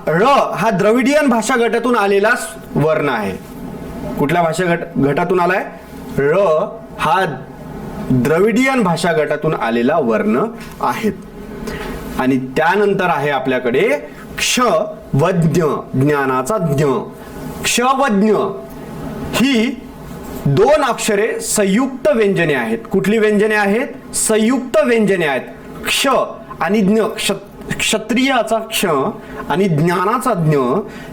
र हा द्रविडियन भाषा गटातून आलेला वर्ण आहे. कुठल्या भाषा गटातून आलाय, र हा द्रविडियन भाषा गटातून आलेला वर्ण आहे. आणि त्यानंतर आहे आपल्याकडे क्ष व ज्ञ, ज्ञानाचा ज्ञ. क्ष व ज्ञ ही दोन अक्षरे संयुक्त व्यंजने आहेत. कुठली व्यंजने आहेत, संयुक्त व्यंजने आहेत. क्ष आणि ज्ञ, क्षत्रियाचा क्ष आणि ज्ञानाचा ज्ञ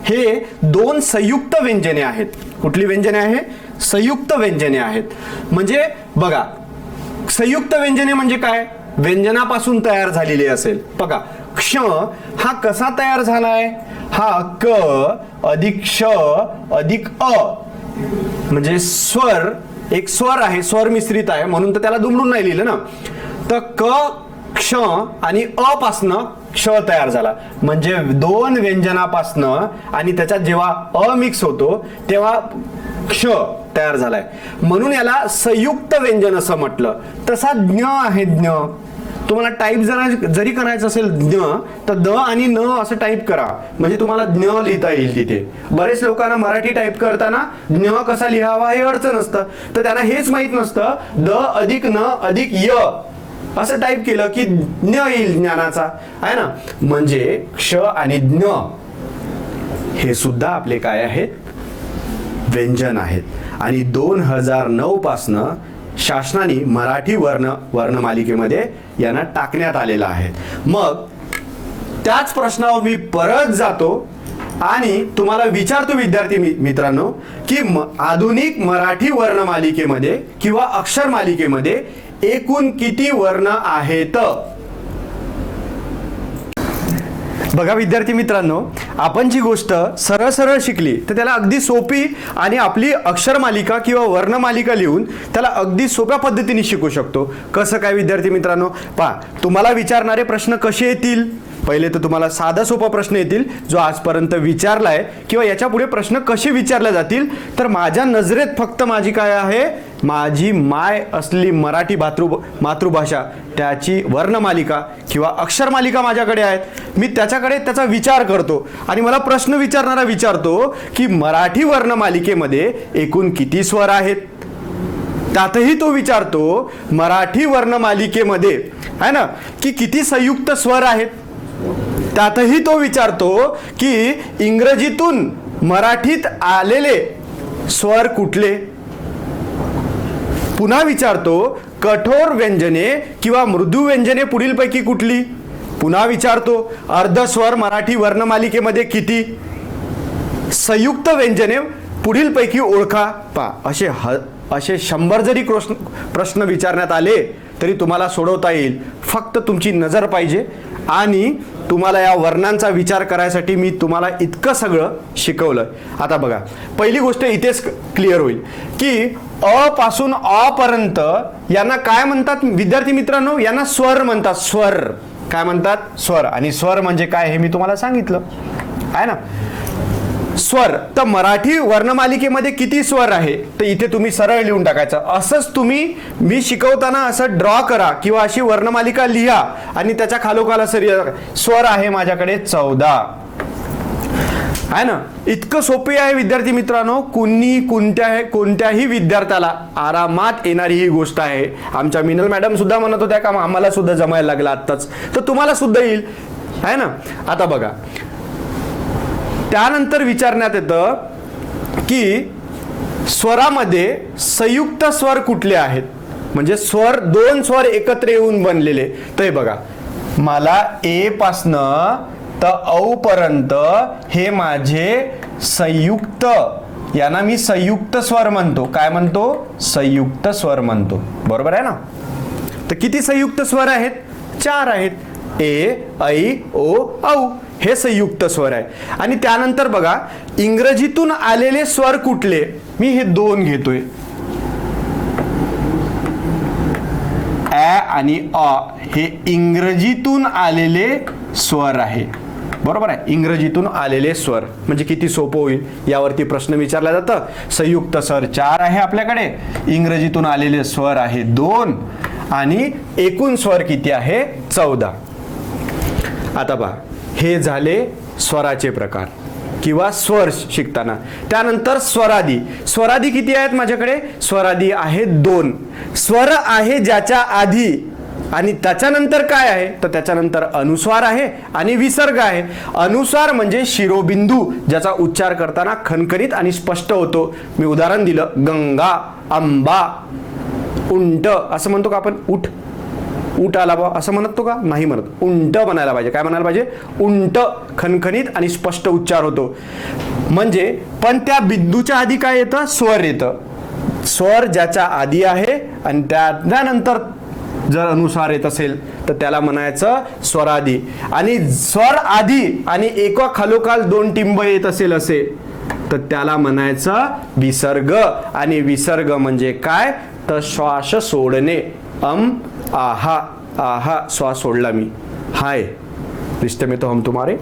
हे दोन संयुक्त व्यंजने आहेत. कुठली व्यंजने आहे, संयुक्त व्यंजने आहेत. म्हणजे बघा, संयुक्त व्यंजने म्हणजे काय, व्यंजनापासून तयार झालेली असेल. बघा, क्ष हा कसा तयार झालाय, हा क अधिक श अधिक अ, म्हणजे स्वर, एक स्वर आहे, स्वर मिश्रित आहे म्हणून तर त्याला दुमडून नाही लिहिलं ना. तर क क्ष आणि अ पासनं क्ष तयार झाला. म्हणजे दोन व्यंजनापासनं आणि त्याच्यात जेव्हा अ मिक्स होतो तेव्हा क्ष तयार झालाय, म्हणून याला संयुक्त व्यंजन असं म्हटलं. तसा ज्ञ आहे. ज्ञ तुम्हाला टाईप जरी करायचं असेल ज्ञ तर द आणि न असं टाईप करा, म्हणजे तुम्हाला ज्ञ लिहिता येईल तिथे. बरेच लोकांना मराठी टाईप करताना ज्ञ कसा लिहावा हे अडचण असतं, तर त्यांना हेच माहित नसतं द अधिक न अधिक य असं टाईप केलं की ज्ञ येईल, ज्ञानाचा आहे ना. म्हणजे क्ष आणि ज्ञ हे सुद्धा आपले काय आहेत, व्यंजन आहेत. आणि 2009 पासनं शासनाने मराठी वर्णमालिकेमध्ये यांना टाकण्यात आलेलं आहे. मग त्याच प्रश्नावर मी परत जातो आणि तुम्हाला विचारतो विद्यार्थी मित्रांनो की आधुनिक मराठी वर्णमालिकेमध्ये किंवा अक्षर मालिकेमध्ये एकूण किती वर्ण आहेत. बघा विद्यार्थी मित्रांनो, आपण जी गोष्ट सरळ सरळ शिकली तर त्याला अगदी सोपी आणि आपली अक्षर मालिका किंवा वर्णमालिका लिहून त्याला अगदी सोप्या पद्धतीने शिकू शकतो. कसं काय विद्यार्थी मित्रांनो, पहा तुम्हाला विचारणारे प्रश्न कसे येतील. पहिले तर तुम्हाला साधा सोपा प्रश्न येतील जो आजपर्यंत विचारलाय किंवा याच्या पुढे प्रश्न कसे विचारले जातील. तर माझ्या नजरेत फक्त माझी काय आहे, माझी माय असली मराठी मातृभाषा त्याची वर्णमालिका किंवा अक्षर मालिका माझ्याकडे आहेत. मी त्याच्याकडे त्याचा विचार करतो आणि मला प्रश्न विचारणारा विचारतो की मराठी वर्णमालिकेमध्ये एकूण किती स्वर आहेत. त्यातही तो विचारतो मराठी वर्णमालिकेमध्ये आहे ना की किती संयुक्त स्वर आहेत. त्यातही तो विचारतो की इंग्रजीतून मराठीत आलेले स्वर कुठले. पुन्हा विचारतो कठोर व्यंजने किंवा मृदू व्यंजने पुढीलपैकी कुठली. पुन्हा विचारतो अर्धस्वर मराठी वर्णमालिकेमध्ये किती. संयुक्त व्यंजने पुढीलपैकी ओळखा. असे 100 जरी प्रश्न विचारण्यात आले तरी तुम्हाला सोडवता येईल. फक्त तुमची नजर पाहिजे आणि तुम्हाला या वर्णांचा विचार करायसाठी मी तुम्हाला इतकं सगळं शिकवलं. आता बघा पहिली गोष्ट इथेच क्लिअर होईल की अ पासून अ पर्यंत यांना काय म्हणतात विद्यार्थी मित्रांनो, यांना स्वर म्हणतात. स्वर काय म्हणतात, स्वर. आणि स्वर म्हणजे काय हे मी तुम्हाला सांगितलं आहे ना. स्वर तर मराठी वर्णमालिकेमध्ये किती स्वर आहे तर इथे तुम्ही सरळ लिहून टाकायचं. असंच तुम्ही मी शिकवताना असं ड्रॉ करा किंवा अशी वर्णमालिका लिहा आणि त्याच्या खालोखाल असं स्वर आहे माझ्याकडे 14 आहे ना. इतकं सोपे आहे विद्यार्थी मित्रांनो, कोणत्याही विद्यार्थ्याला आरामात येणारी ही गोष्ट आहे. आमच्या मिनल मॅडम सुद्धा म्हणत होत्या का आम्हाला सुद्धा जमायला लागला आत्ताच, तर तुम्हाला सुद्धा येईल आहे ना. आता बघा त्यानंतर विचारण्यात येतं की स्वरामध्ये संयुक्त स्वर कुठले आहेत, म्हणजे स्वर दोन स्वर एकत्र येऊन बनलेले. तर हे बघा मला ए पासनं तर औ पर्यंत हे माझे संयुक्त, यांना मी संयुक्त स्वर म्हणतो. काय म्हणतो, संयुक्त स्वर म्हणतो. बरोबर आहे ना. तर किती संयुक्त स्वर आहेत, 4 आहेत. ए ऐ ओ औ हे संयुक्त स्वर आहे. आणि त्यानंतर बघा इंग्रजीतून आलेले स्वर कुठले, मी हे 2 घेतोय. ॲ आणि अ हे इंग्रजीतून आलेले स्वर आहे. बरोबर आहे, इंग्रजीतून आलेले स्वर. म्हणजे किती सोपं होईल, यावरती प्रश्न विचारला जातं. संयुक्त स्वर 4 आहे आपल्याकडे, इंग्रजीतून आलेले स्वर आहे 2 आणि एकूण स्वर किती आहे 14. आता पहा हे झाले स्वराचे प्रकार किंवा स्वर शिकताना. त्यानंतर स्वरादी. स्वरादी किती आहेत माझ्याकडे, स्वरादी आहेत 2. स्वर आहे ज्याच्या आधी आणि त्याच्यानंतर काय आहे तर त्याच्यानंतर अनुस्वार आहे आणि विसर्ग आहे. अनुस्वार म्हणजे शिरोबिंदू ज्याचा उच्चार करताना खणखणीत आणि स्पष्ट होतो. मी उदाहरण दिलं, गंगा, आंबा, उंट असं म्हणतो का आपण, उठ उठ आला बा असं म्हणतो का, नाही म्हणत. उंट म्हणायला पाहिजे. काय म्हणायला पाहिजे, उंट. खणखणीत आणि स्पष्ट उच्चार होतो. म्हणजे पण त्या बिंदूच्या आधी काय येतं, स्वर येतं. स्वर ज्याच्या आधी आहे आणि त्यानंतर जर अनुस्वार येत असेल तर त्याला म्हणायचं स्वरादी. आणि स्वर आधी आणि एका खालोखाल 2 टिंब येत असेल असे तर त्याला म्हणायचं विसर्ग. आणि विसर्ग म्हणजे काय तर श्वास सोडणे. आहा आहा श्वास सोडला मी, हाय रिश्ते में तो हम तुम्हारे,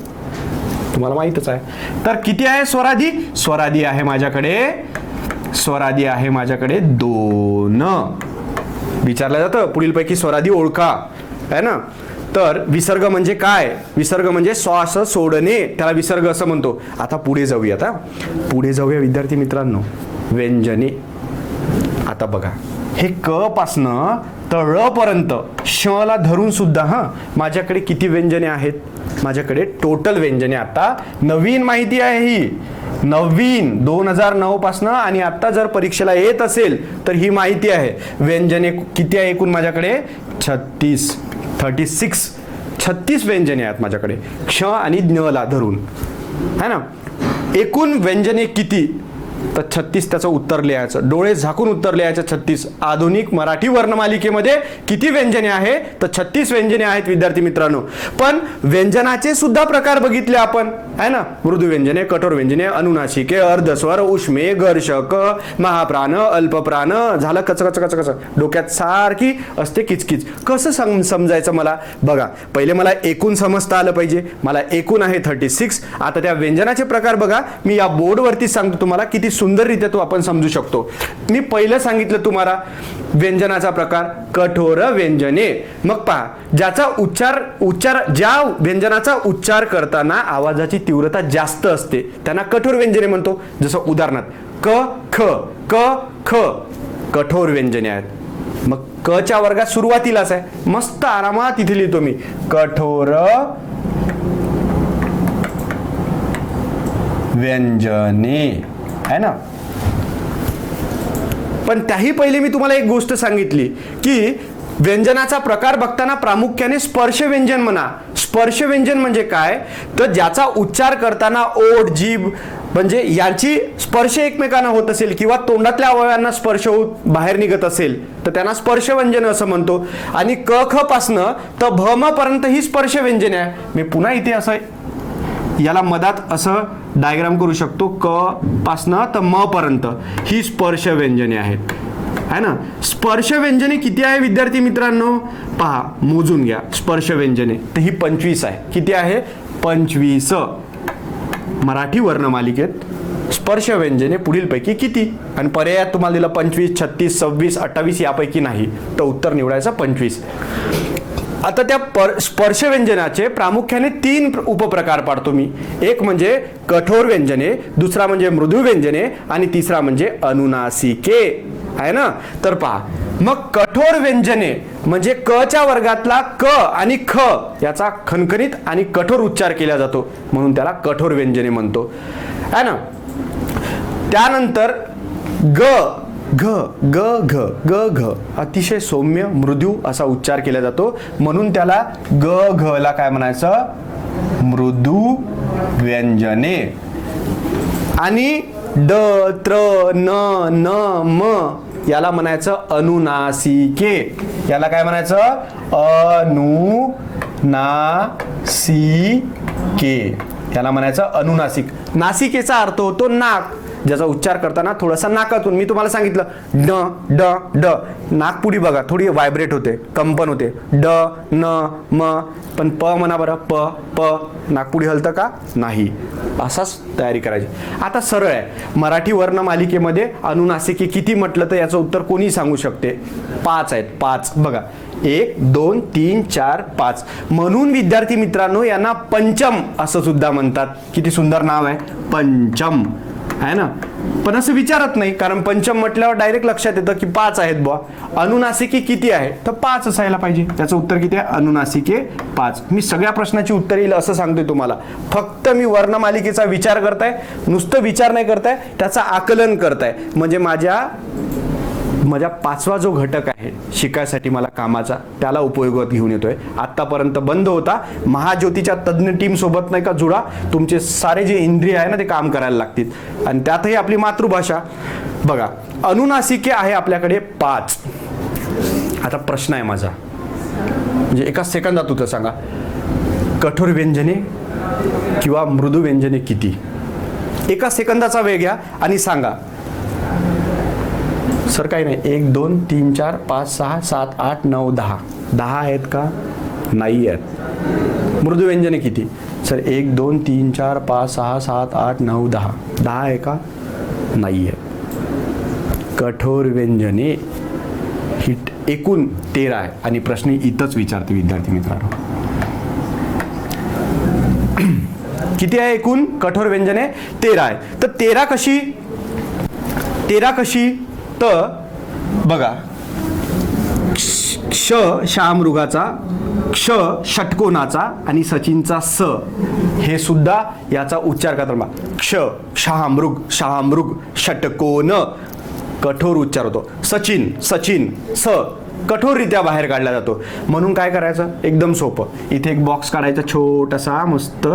तुम्हाला माहितच आहे. तर किती आहे स्वरादी? स्वरादी आहे माझ्याकडे, स्वरादी आहे माझ्याकडे 2. विचारलं जातं पुढीलपैकी स्वरादी ओळखा, आहे ना. तर विसर्ग म्हणजे काय? विसर्ग म्हणजे श्वास सोडणे, त्याला विसर्ग असं म्हणतो. आता पुढे जाऊयात. पुढे जाऊया विद्यार्थी मित्रांनो. व्यंजने. आता बघा, हे क पासनं तर ळ पर्यंत श ला धरून सुद्धा माझ्याकडे किती व्यंजने आहेत? माझ्याकडे टोटल व्यंजने, आता नवीन माहिती आहे ही, नवीन 2009 पासनं, आणि आता जर परीक्षेला येत असेल तर ही माहिती आहे. व्यंजने किती आहे एकूण? माझ्याकडे 36 व्यंजने आहेत माझ्याकडे, क्ष आणि ज्ञ ला धरून, है ना. एकूण व्यंजने किती? तर 36. त्याचं उत्तर लिहायचं, डोळे झाकून उत्तर लिहायचं. 36. आधुनिक मराठी वर्णमालिकेमध्ये किती व्यंजने आहे? तर 36 व्यंजने आहेत विद्यार्थी मित्रांनो. पण व्यंजनाचे सुद्धा प्रकार बघितले आपण, आहे ना. मृदू व्यंजने, कठोर व्यंजने, अनुनासिके, अर्धस्वर, उष्मे, घर्षक, महाप्राण, अल्पप्राण. झालं कच कच कच कच, डोक्यात सारखी असते किचकिच. कसं समजायचं मला? बघा, पहिले मला एकूण समजता आलं पाहिजे. मला एकूण आहे 36. आता त्या व्यंजनाचे प्रकार बघा, मी या बोर्डवरती सांगतो तुम्हाला, किती सुंदररित्या तो आपण समजू शकतो. मी पहिलं सांगितलं तुम्हाला व्यंजनाचा प्रकार कठोर व्यंजने. मग पहा, ज्याचा उच्चार ज्या व्यंजनाचा उच्चार करताना आवाजाची तीव्रता जास्त असते त्यांना कठोर व्यंजने म्हणतो. जसं उदाहरणार्थ क ख, क ख कठोर व्यंजने आहेत. मग क च्या वर्गात सुरुवातीलाच आहे, मस्त आरामात इथे लिहितो मी, कठोर व्यंजने, है ना. पण त्याही पहिले मी तुम्हाला एक गोष्ट सांगितली की व्यंजनाचा प्रकार बघताना प्रामुख्याने स्पर्श व्यंजन म्हणा. स्पर्श व्यंजन म्हणजे काय? तर ज्याचा उच्चार करताना ओठ, जीभ म्हणजे यांची स्पर्श एकमेकांना होत असेल किंवा तोंडातल्या अवयवांना स्पर्श होत बाहेर निघत असेल तर त्यांना स्पर्श व्यंजन असं म्हणतो. आणि क ख पासनं तर भ म पर्यंत ही स्पर्श व्यंजने आहे. मी पुन्हा इथे असं याला मधात असं डायग्राम करू शकतो. क पासनं तर म पर्यंत ही स्पर्श व्यंजने आहेत, है ना. स्पर्श व्यंजने किती आहे विद्यार्थी मित्रांनो? पहा, मोजून घ्या. स्पर्श व्यंजने तर ही 25 आहे. किती आहे? 25. मराठी वर्णमालिकेत स्पर्श व्यंजने पुढीलपैकी किती? आणि पर्यायात तुम्हाला दिलं 25, 36, 26, 28 यापैकी नाही, तर उत्तर निवडायचं 25. आता त्या स्पर्श व्यंजनाचे प्रामुख्याने 3 उपप्रकार पाडतो मी. एक म्हणजे कठोर व्यंजने, दुसरा म्हणजे मृदू व्यंजने आणि तिसरा म्हणजे अनुनासिके, आहे ना. तर पहा, मग कठोर व्यंजने म्हणजे क च्या वर्गातला क आणि ख याचा खणखणीत आणि कठोर उच्चार केला जातो म्हणून त्याला कठोर व्यंजने म्हणतो, है ना. त्यानंतर ग घ ग घ ग घ अतिशय सौम्य मृदू असा उच्चार केला जातो म्हणून त्याला ग घ ला काय म्हणायचं? मृदू व्यंजने. आणि ड त्र न न म याला म्हणायचं अनुनासिके. याला काय म्हणायचं? अनुनासिके. याला म्हणायचं अनुनासिक. नासिकेचा अर्थ होतो नाक, ज्याचा उच्चार करताना थोडासा नाकातून, मी तुम्हाला सांगितलं ड ड ड, नाकपुडी बघा थोडी व्हायब्रेट होते, कंपन होते, ड न म. पण प म्हणा बरं, प प नाकपुडी हलतं का? नाही. असाच तयारी करायची. आता सरळ आहे, मराठी वर्णमालिकेमध्ये अनुनासिके किती म्हटलं तर याचं उत्तर कोणी सांगू शकते? 5 आहेत. 5 बघा, 1 2 3 4 5. म्हणून विद्यार्थी मित्रांनो यांना पंचम असं सुद्धा म्हणतात. किती सुंदर नाव आहे, पंचम, आहे ना. पण असं विचारत नाही, कारण पंचम म्हटल्यावर डायरेक्ट लक्षात येतं की 5 आहेत बुवा. अनुनासिके किती आहे तर 5 असायला पाहिजे. त्याचं उत्तर किती आहे? अनुनासिके 5. मी सगळ्या प्रश्नाची उत्तर येईल असं सांगतोय तुम्हाला. फक्त मी वर्णमालिकेचा विचार करताय, नुसतं विचार नाही करताय, त्याचं आकलन करताय. म्हणजे माझ्या 5वा जो घटक आहे शिकायसाठी मला कामाचा, त्याला उपयोगात घेऊन येतोय. आतापर्यंत बंद होता. महाज्योतीच्या तज्ज्ञ टीम सोबत नाही का जुळा, तुमचे सारे जे इंद्रिय आहे ना ते काम करायला लागतील. आणि त्यातही आपली मातृभाषा. बघा, अनुनासिके आहे आपल्याकडे 5. आता प्रश्न आहे माझा, म्हणजे एका सेकंदात उत्तर सांगा, कठोर व्यंजने किंवा मृदू व्यंजने किती? एका सेकंदाचा वेळ घ्या आणि सांगा. सर काही नाही, 1 2 3 4 5 6 7 8 9 10. 10 आहेत का? नाही आहेत. मृदुव्यंजने किती सर? 1 2 3 4 5 6 7 8 9 10. 10 आहे का? नाही आहे. कठोर व्यंजने ही एकूण 13 आहे आणि प्रश्न इथंच विचारते विद्यार्थी मित्रांनो. किती आहे एकूण कठोर व्यंजने? 13 आहे. तर 13 कशी? 13 कशी? तर बघा, क्ष शहामृगाचा, क्ष षटकोनाचा आणि सचिनचा स हे सुद्धा याचा उच्चार करताना क्ष शहामृग, शहामृग षटकोन कठोर उच्चार होतो. सचिन, सचिन स कठोररित्या बाहेर काढला जातो. म्हणून काय करायचं? एकदम सोपं. इथे एक बॉक्स काढायचा छोटासा मस्त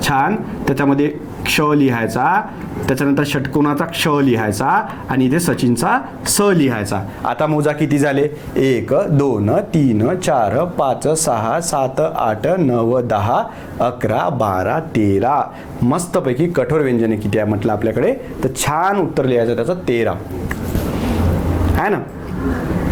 छान, त्याच्यामध्ये क्ष लिहायचा, त्याच्यानंतर षटकोनाचा क्ष लिहायचा आणि इथे सचिनचा स लिहायचा. आता मोजा किती झाले? 1 2 3 4 5 6 7 8 9 10 11 12 13. मस्तपैकी कठोर व्यंजने किती आहे म्हटलं आपल्याकडे? तर छान उत्तर लिहायचं त्याचं 13 आहे ना.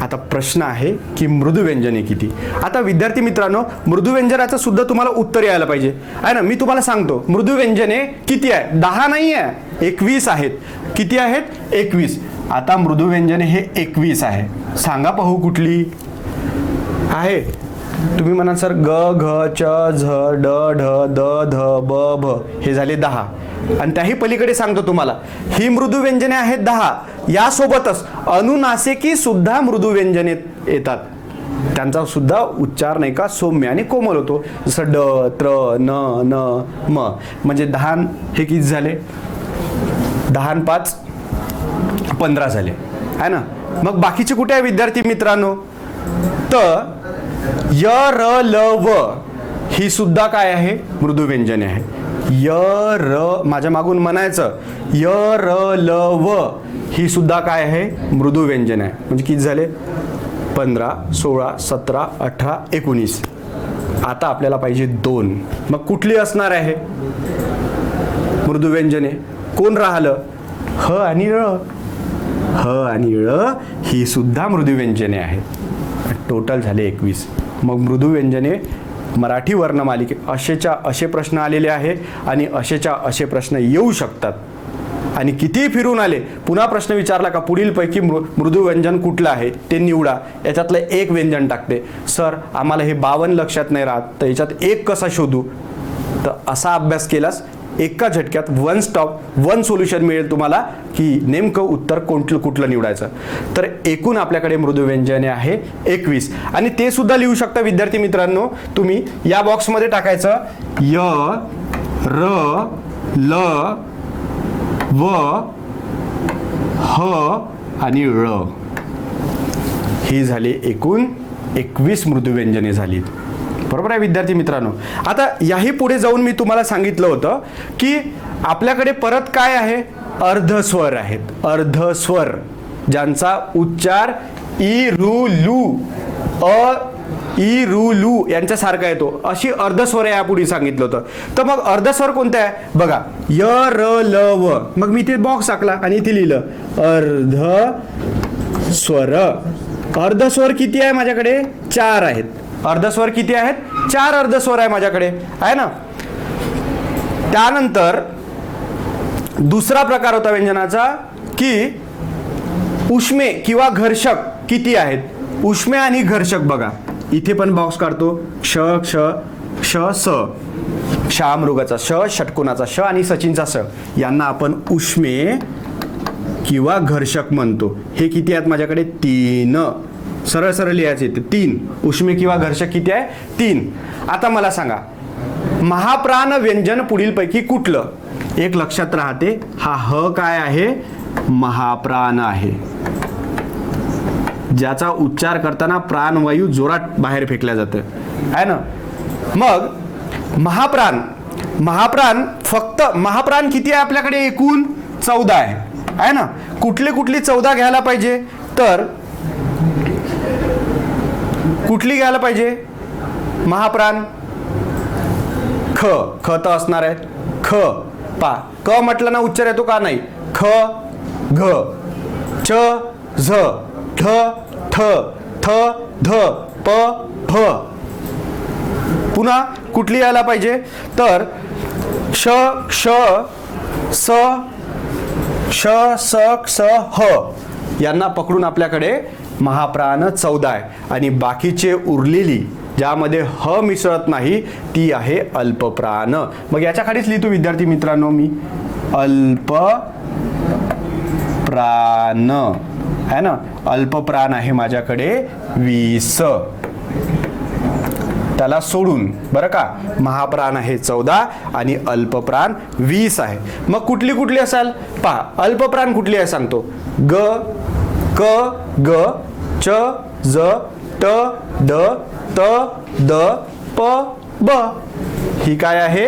आता प्रश्न आहे की मृदुव्यंजने किती? आता विद्यार्थी मित्रांनो, मृदुव्यंजनाचं सुद्धा तुम्हाला उत्तर यायला पाहिजे आहे ना. मी तुम्हाला सांगतो मृदुव्यंजने किती आहे. 10 नाही आहे, 21 आहेत. किती आहेत? 21. आता मृदुव्यंजने हे 21 आहे. सांगा पाहू कुठली आहे? तुम्ही म्हणाल सर ग घ च झ ड ढ द ध ब भ हे झाले 10 आणि त्याही पलीकडे सांगतो तुम्हाला ही मृदुव्यंजने आहेत 10. यासोबतच अनुनासिकी सुद्धा मृदुव्यंजने येतात. त्यांचा सुद्धा उच्चार नाही का सौम्य आणि कोमल होतो. जसं ड त्र न न म. म्हणजे 10 हे किती झाले? 10 5 15 झाले आहे ना. मग बाकीचे कुठे आहे विद्यार्थी मित्रांनो? तर य र ल व ही सुद्धा काय आहे? मृदुव्यंजने आहे. य र माझ्या मागून म्हणायचं य र ल व ही सुद्धा काय आहे? मृदुव्यंजन आहे. म्हणजे किती झाले? 15 16 17 18 19. आता आपल्याला पाहिजे 2. मग कुठली असणार आहे मृदुव्यंजने? कोण राहिलं? ह आणि ळ. ह आणि ळ ही सुद्धा मृदुव्यंजने आहे. टोटल झाले 21. मग मृदुव्यंजने मराठी वर्णमालिके असेच्या असे प्रश्न आलेले आहे आणि असेच्या असे प्रश्न येऊ शकतात. आणि कितीही फिरून आले, पुन्हा प्रश्न विचारला का पुढीलपैकी मृदुव्यंजन कुठलं आहे ते निवडा, याच्यातलं एक व्यंजन टाकते. सर आम्हाला हे 52 लक्षात नाही राहत, तर याच्यात एक कसा शोधू? तर असा अभ्यास केलास एका झटक्यात वन स्टॉप वन सोल्युशन मिळेल तुम्हाला की नेमकं उत्तर कुठलं निवडायचं. तर एकूण आपल्याकडे मृदुव्यंजने आहे 21 आणि ते सुद्धा लिहू शकता विद्यार्थी मित्रांनो. तुम्ही या बॉक्समध्ये टाकायचं य र ल व ह आणि ळ. ही झाली एकूण 21 मृदुव्यंजने झालीत. बरोबर आहे विद्यार्थी मित्रांनो. आता याही पुढे जाऊन मी तुम्हाला सांगितलं होतं की आपल्याकडे परत काय आहे? अर्धस्वर आहेत. अर्धस्वर ज्यांचा उच्चार इ रु लू अ इ रु लू यांच्यासारखा येतो, अशी अर्धस्वर यापुढे सांगितलं होतं. तर मग अर्धस्वर कोणतं आहे बघा? य र ल व. मग मी इथे बॉक्स टाकला आणि इथे लिहिलं अर्धस्वर. अर्धस्वर किती आहे माझ्याकडे? 4 आहेत. अर्धस्वर किती आहेत? 4 अर्धस्वर आहे माझ्याकडे आहे ना. त्यानंतर दुसरा प्रकार होता व्यंजनाचा की उष्मे किंवा घर्षक किती आहेत? उष्मे आणि घर्षक बघा इथे पण बॉक्स काढतो. क्ष क्ष क्ष स शहामृगाचा श, षटकोनाचा श आणि सचिनचा स यांना आपण उष्मे किंवा घर्षक म्हणतो. हे किती आहेत माझ्याकडे? 3. सरळ सरळ लिहायचे ते 3. उष्मे किंवा घर्षक किती आहे? 3. आता मला सांगा महाप्राण व्यंजन पुढीलपैकी कुठलं? एक लक्षात राहते, हा ह काय आहे? महाप्राण आहे. ज्याचा उच्चार करताना प्राणवायू जोरात बाहेर फेकल्या जातं आहे ना. मग महाप्राण, महाप्राण फक्त महाप्राण किती आहे आपल्याकडे? एकूण 14 आहे ना. कुठली 14 घ्यायला पाहिजे? तर कुठली घ्यायला पाहिजे? महाप्राण ख. ख तर असणार आहे. ख पा क म्हटलं ना उच्चार येतो का? नाही. ख घ च झ ठ ठ थ ध प फ पुन्हा कुठली यायला पाहिजे तर श क्ष स श स क्ष ह यांना पकडून आपल्याकडे महाप्राण 14 आहे आणि बाकीचे उरलेली ज्यामध्ये ह मिसळत नाही ती आहे अल्पप्राण. मग याच्या खालीच लिहितो विद्यार्थी मित्रांनो मी अल्पप्राण है ना. अल्पप्राण आहे माझ्याकडे 20 त्याला सोडून बरं का. महाप्राण आहे 14 आणि अल्पप्राण 20 आहे. मग कुठली कुठली असेल पहा. अल्पप्राण कुठली आहे सांगतो. ग क ग च ज ट ड त द प ब ही काय आहे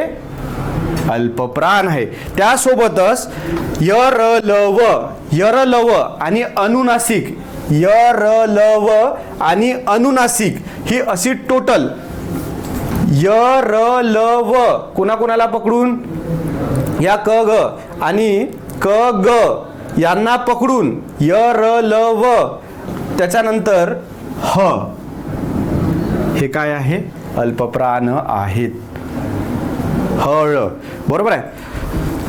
अल्पप्राण आहे. त्यासोबतच य र ल व आणि अनुनासिक य र ल व आणि अनुनासिक ही अशी टोटल य र ल व कोणाकोणाला पकडून या क ग आणि क ग यांना पकडून य र ल व त्याच्यानंतर ह हे काय आहे अल्पप्राण आहेत. हळ बरोबर आहे.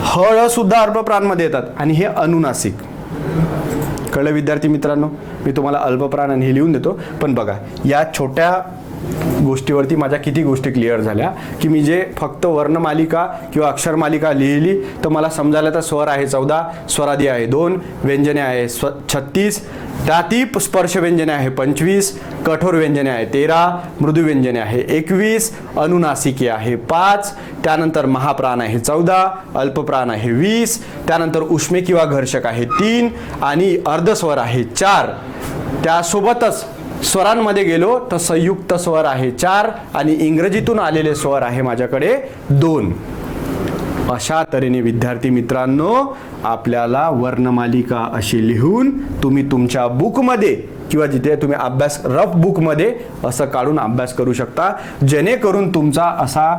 हळ सुद्धा अल्पप्राण मध्ये येतात आणि हे अनुनासिक. कळलं विद्यार्थी मित्रांनो. मी तुम्हाला अल्पप्राण आणि हे लिहून देतो. पण बघा या छोट्या गोष्टीवरती माझ्या किती गोष्टी क्लिअर झाल्या की मी जे फक्त वर्णमालिका किंवा अक्षरमालिका लिहिली तर मला समजायला तर स्वर आहे 14 स्वरादी आहे 2 व्यंजने आहे 36 त्याती स्पर्श व्यंजने आहे 25 कठोर व्यंजने आहे 13 मृदू व्यंजने आहे 21 अनुनासिके आहे 5 त्यानंतर महाप्राण आहे 14 अल्पप्राण आहे 20 त्यानंतर उष्मे किंवा घर्षक आहे 3 आणि अर्धस्वर आहे 4. त्यासोबतच स्वरांमध्ये गेलो तर संयुक्त स्वर आहे 4 आणि इंग्रजीतून आलेले स्वर आहे माझ्याकडे 2. अशा तऱ्हेने विद्यार्थी मित्रांनो आपल्याला वर्णमालिका अशी लिहून तुम्ही तुमच्या बुकमध्ये किंवा जिथे तुम्ही अभ्यास रफ बुकमध्ये असं काढून अभ्यास करू शकता जेणेकरून तुमचा असा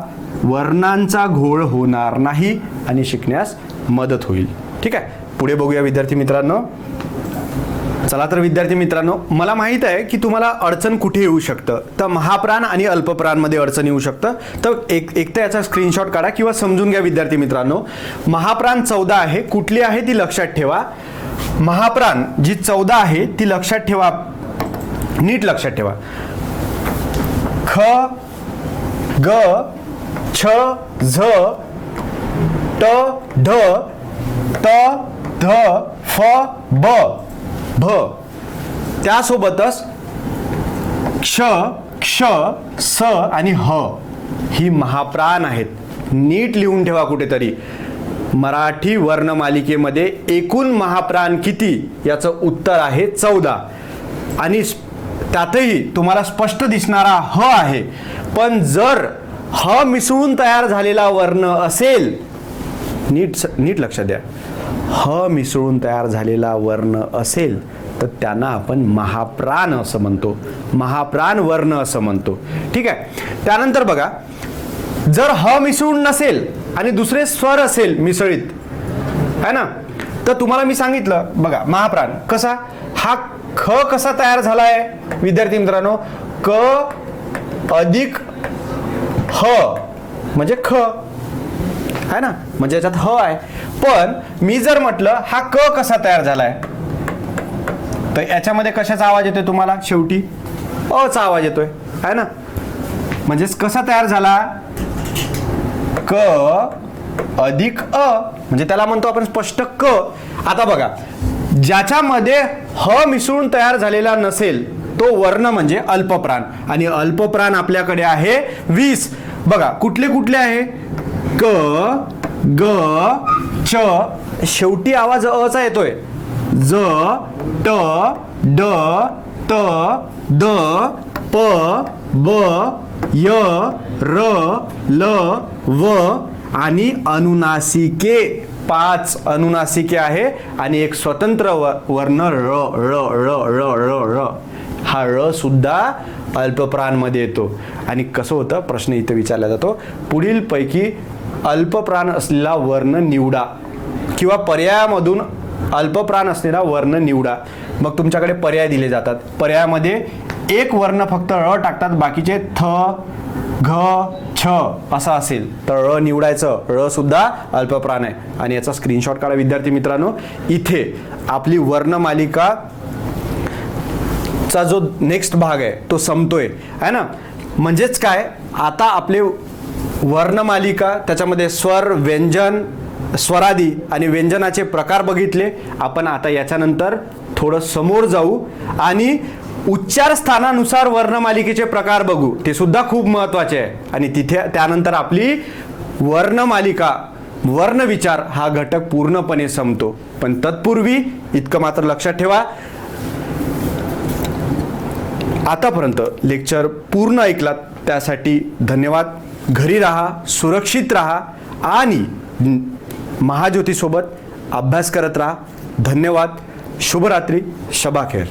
वर्णांचा घोळ होणार नाही आणि शिकण्यास मदत होईल. ठीक आहे. पुढे बघूया विद्यार्थी मित्रांनो. चला तर विद्यार्थी मित्रांनो मला माहित आहे की तुम्हाला अडचण कुठे येऊ शकतं. तर महाप्राण आणि अल्पप्राण मध्ये अडचण येऊ शकतं. तर एक तर याचा स्क्रीनशॉट काढा किंवा समजून घ्या विद्यार्थी मित्रांनो. महाप्राण 14 आहे. कुठली आहे ती लक्षात ठेवा. महाप्राण जी 14 आहे ती लक्षात ठेवा. नीट लक्षात ठेवा. ख ग छ झ ट ढ त ध फ ब भ त्यासोबतच क्ष क्ष स आणि ह ही महाप्राण आहेत. नीट लिहून ठेवा कुठेतरी. मराठी वर्णमालिकेमध्ये एकूण महाप्राण किती याचं उत्तर आहे 14 आणि त्यातही तुम्हाला स्पष्ट दिसणारा ह आहे. पण जर ह मिसळून तयार झालेला वर्ण असेल नीट लक्षात द्या. ह मिसळून तयार झालेला वर्ण असेल तर त्यांना आपण महाप्राण असं म्हणतो. महाप्राण वर्ण असं म्हणतो. ठीक आहे. त्यानंतर बघा जर ह मिसळून नसेल आणि दुसरे स्वर असेल मिसळीत है ना तर तुम्हाला मी सांगितलं बघा महाप्राण कसा हा ख कसा तयार झालाय विद्यार्थी मित्रांनो. क अधिक ह म्हणजे ख है ना म्हणजे याच्यात ह आहे. पण मी जर म्हटलं हा क कसा तयार झालाय तर याच्यामध्ये कशाचा आवाज येतोय तुम्हाला शेवटी अ चा आवाज येतोय है ना. म्हणजे कसा तयार झाला क अधिक अ म्हणजे त्याला म्हणतो आपण स्पष्ट क. आता बघा ज्याच्यामध्ये ह मिसळून तयार झालेला नसेल तो वर्ण म्हणजे अल्पप्राण आणि अल्पप्राण आपल्याकडे आहे 20. बघा कुठले कुठले आहे क ग च शेवटी आवाज अ चा येतोय. ज ट ड त द प ब य र ल व आणि अनुनासिके 5 अनुनासिके आहे आणि एक स्वतंत्र वर्ण र र र र र र हा र सुद्धा अल्पप्राण मध्ये येतो. आणि कसं होतं प्रश्न इथे विचारला जातो पुढील पैकी अल्पप्राण असलेला वर्ण निवडा किंवा पर्यायामधून अल्पप्राण असलेला वर्ण निवडा. मग तुमच्याकडे पर्याय दिले जातात. पर्यायामध्ये एक वर्ण फक्त ळ टाकतात, बाकीचे थ घ छ असं असेल तर ळ निवडायचं. ळ सुद्धा अल्पप्राण आहे. आणि याचा स्क्रीनशॉट काढा विद्यार्थी मित्रांनो. इथे आपली वर्णमालिका चा जो नेक्स्ट भाग आहे तो संपतोय आहे ना. म्हणजेच काय, आता आपले वर्णमालिका त्याच्यामध्ये स्वर, व्यंजन, स्वरादी आणि व्यंजनाचे प्रकार बघितले आपण. आता याच्यानंतर थोडं समोर जाऊ आणि उच्चार स्थानानुसार वर्णमालिकेचे प्रकार बघू. ते सुद्धा खूप महत्त्वाचे आहे. आणि तिथे त्यानंतर आपली वर्णमालिका, वर्णविचार हा घटक पूर्णपणे संपतो. पण तत्पूर्वी इतकं मात्र लक्षात ठेवा, आतापर्यंत लेक्चर पूर्ण ऐकलात त्यासाठी धन्यवाद. घरी राहा, सुरक्षित राहा आणि महाज्योतीसोबत अभ्यास करत राहा. धन्यवाद. शुभरात्री. शबा खैर.